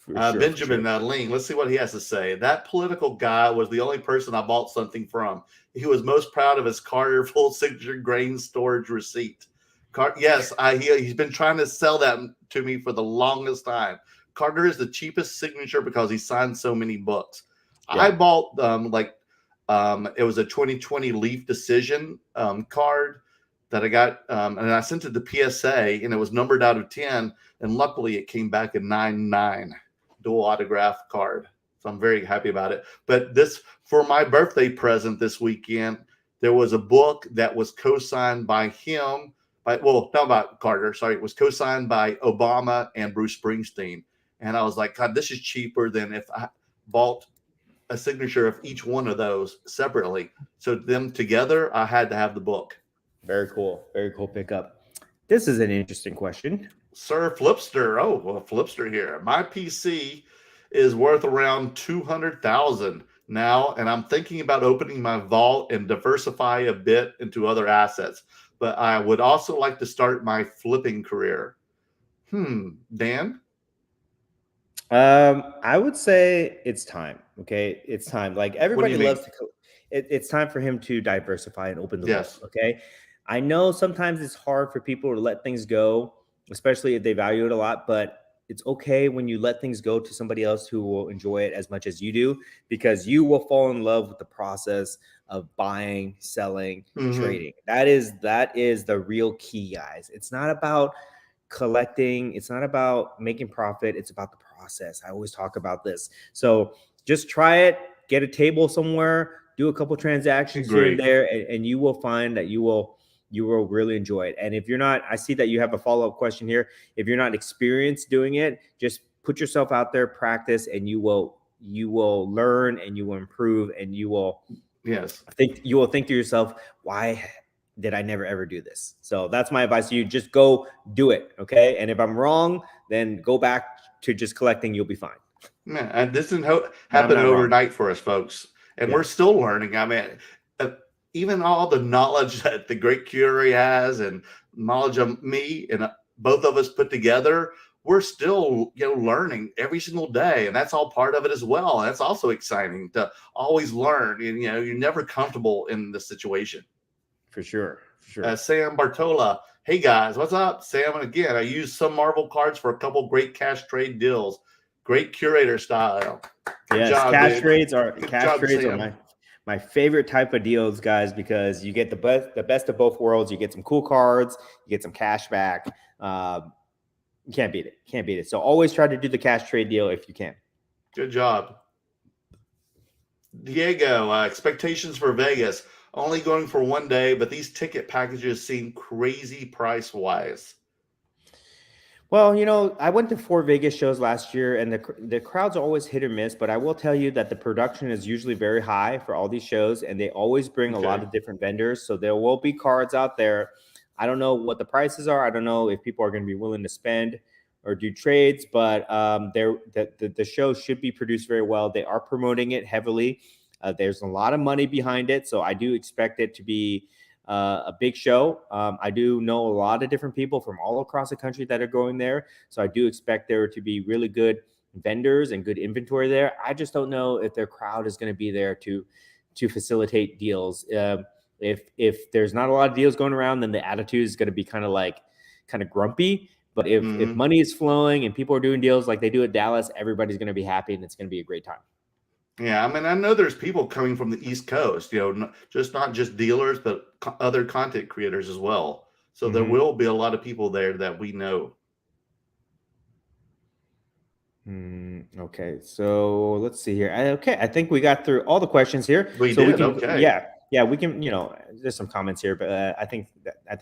Benjamin Ling, let's see what he has to say. That political guy was the only person I bought something from. He was most proud of his Carter full signature grain storage receipt. Yes, he's been trying to sell that to me for the longest time. Carter is the cheapest signature because he signed so many books. I bought it was a 2020 Leaf Decision card that I got, and I sent it to PSA, and it was numbered out of 10, and luckily it came back a 9-9 dual autograph card. So I'm very happy about it. But this, for my birthday present this weekend, there was a book that was co-signed by him, not about Carter, sorry, it was co-signed by Obama and Bruce Springsteen. And I was like, God, this is cheaper than if I bought a signature of each one of those separately. So them together, I had to have the book. Very cool. Very cool pickup. This is an interesting question. Sir Flipster. Oh, well, Flipster here. My PC is worth around 200,000 now, and I'm thinking about opening my vault and diversify a bit into other assets. But I would also like to start my flipping career. Dan? I would say it's time. Okay, it's time. Like everybody loves to. It's time for him to diversify and open the vault. Okay, I know sometimes it's hard for people to let things go, especially if they value it a lot. But it's okay when you let things go to somebody else who will enjoy it as much as you do, because you will fall in love with the process of buying, selling, trading. That is the real key, guys. It's not about collecting. It's not about making profit. It's about the process. I always talk about this. So just try it, get a table somewhere, do a couple transactions here and there, and you will find that you will really enjoy it. And if you're not, I see that you have a follow-up question here. If you're not experienced doing it, just put yourself out there, practice, and you will learn and you will improve, and you will think to yourself, why did I never ever do this? So that's my advice to you. Just go do it. Okay. And if I'm wrong, then go back to just collecting. You'll be fine. Man, and this didn't happen overnight for us, folks. And we're still learning. I mean, even all the knowledge that the great Curie has and knowledge of me and both of us put together, we're still, learning every single day. And that's all part of it as well. And that's also exciting to always learn. And, you're never comfortable in this situation. For sure. Sam Bartola. Hey guys, what's up? Sam, and again, I used some Marvel cards for a couple great cash trade deals. Great curator style. Good job, cash trades are my favorite type of deals, guys, because you get the best of both worlds. You get some cool cards, you get some cash back. You can't beat it. So always try to do the cash trade deal if you can. Good job. Diego, expectations for Vegas. Only going for one day, but these ticket packages seem crazy price-wise. Well, I went to 4 Vegas shows last year, and the crowds are always hit or miss, but I will tell you that the production is usually very high for all these shows, and they always bring a lot of different vendors. So there will be cards out there. I don't know what the prices are. I don't know if people are going to be willing to spend or do trades, but the show should be produced very well. They are promoting it heavily. There's a lot of money behind it, so I do expect it to be a big show. I do know a lot of different people from all across the country that are going there, so I do expect there to be really good vendors and good inventory there. I just don't know if their crowd is going to be there to facilitate deals. If there's not a lot of deals going around, then the attitude is going to be kind of grumpy. But if money is flowing and people are doing deals like they do at Dallas, everybody's going to be happy, and it's going to be a great time. Yeah, I mean, I know there's people coming from the East Coast, not just dealers, but other content creators as well. So there will be a lot of people there that we know. Okay, so let's see here. I think we got through all the questions here. We can, okay. Yeah, we can. There's some comments here, but I think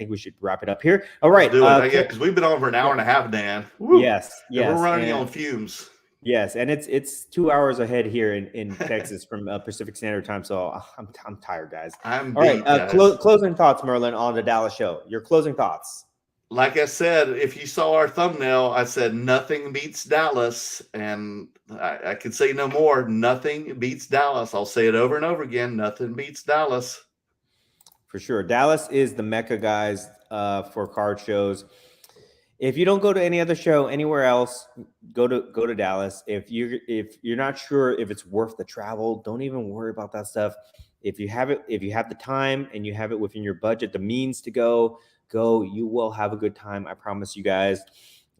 we should wrap it up here. All right, because we've been on for an hour and a half, Dan. Woo. Yes, we're running on fumes. Yes, and it's 2 hours ahead here in Texas from Pacific Standard Time, so I'm tired, guys. All right. Closing thoughts, Merlin, on the Dallas show. Your closing thoughts. Like I said, if you saw our thumbnail, I said nothing beats Dallas, and I could say no more. Nothing beats Dallas. I'll say it over and over again. Nothing beats Dallas. For sure, Dallas is the mecca, guys, for card shows. If you don't go to any other show anywhere else, go to Dallas. If you're not sure if it's worth the travel, don't even worry about that stuff. If you have the time and you have it within your budget, the means to go, you will have a good time. I promise you guys.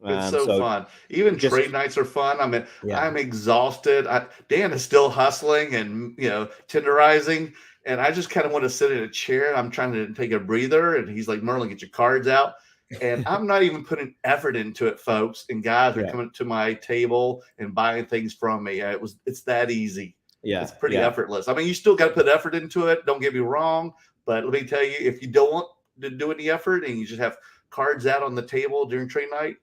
It's so So fun. Even just trade nights are fun. I mean, yeah, I'm exhausted. Dan is still hustling and tenderizing, and I just kind of want to sit in a chair. I'm trying to take a breather, and he's like, "Merlin, get your cards out." And I'm not even putting effort into it, folks. And guys are yeah, coming to my table and buying things from me. It's that easy. yeah, It's pretty yeah. effortless. I mean, you still got to put effort into it. Don't get me wrong, but let me tell you, if you don't want to do any effort and you just have cards out on the table during trade night,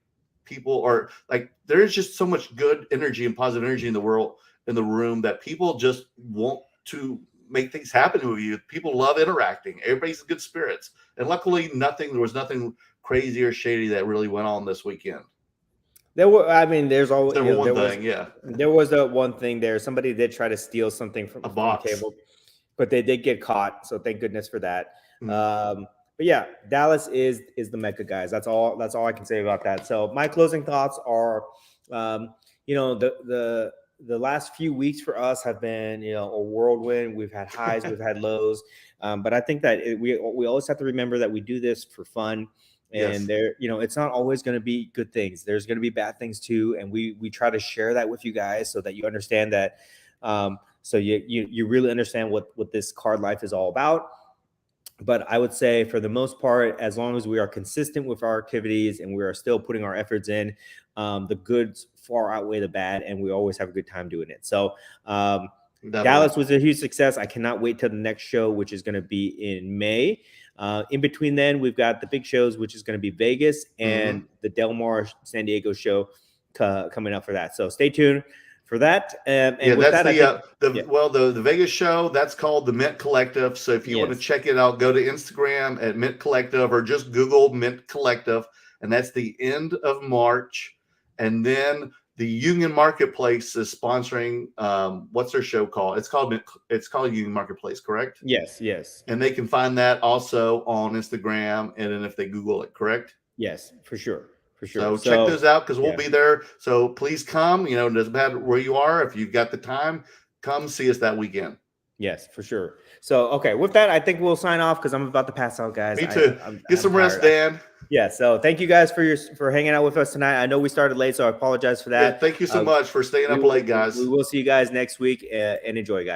people are like, there's just so much good energy and positive energy in the world, in the room, that people just want to make things happen with you. People love interacting. Everybody's in good spirits. And luckily there was nothing crazy or shady that really went on this weekend. I mean, there's always, There was one thing, yeah. there was the one thing there. Somebody did try to steal something from A the box. table, but they did get caught. So thank goodness for that. Mm. But yeah, Dallas is the Mecca, guys. That's all I can say about that. So my closing thoughts are, the last few weeks for us have been, a whirlwind. We've had highs, we've had lows, but I think that we always have to remember that we do this for fun, and Yes. it's not always going to be good things. There's going to be bad things too, and we try to share that with you guys so that you understand that, so you really understand what this card life is all about. But I would say, for the most part, as long as we are consistent with our activities and we are still putting our efforts in, the goods far outweigh the bad, and we always have a good time doing it. So Dallas was a huge success. I cannot wait till the next show, which is going to be in May. In between then, we've got the big shows, which is going to be Vegas and the Del Mar San Diego show coming up for that. So stay tuned for that. And with that's that, the Vegas show, that's called the Mint Collective. So if you want to check it out, go to Instagram at Mint Collective, or just Google Mint Collective, and that's the end of March. And then the Union Marketplace is sponsoring, what's their show called? It's called Union Marketplace, correct? Yes. And they can find that also on Instagram, and then if they Google it, correct? Yes, for sure. So check those out, because we'll be there. So please come. It doesn't matter where you are. If you've got the time, come see us that weekend. Yes, for sure. So, okay, with that, I think we'll sign off because I'm about to pass out, guys. Me too. Get some rest, Dan. Yeah. So thank you guys for hanging out with us tonight. I know we started late, so I apologize for that. Yeah, thank you so much for staying up late, guys. We will see you guys next week, and enjoy, guys.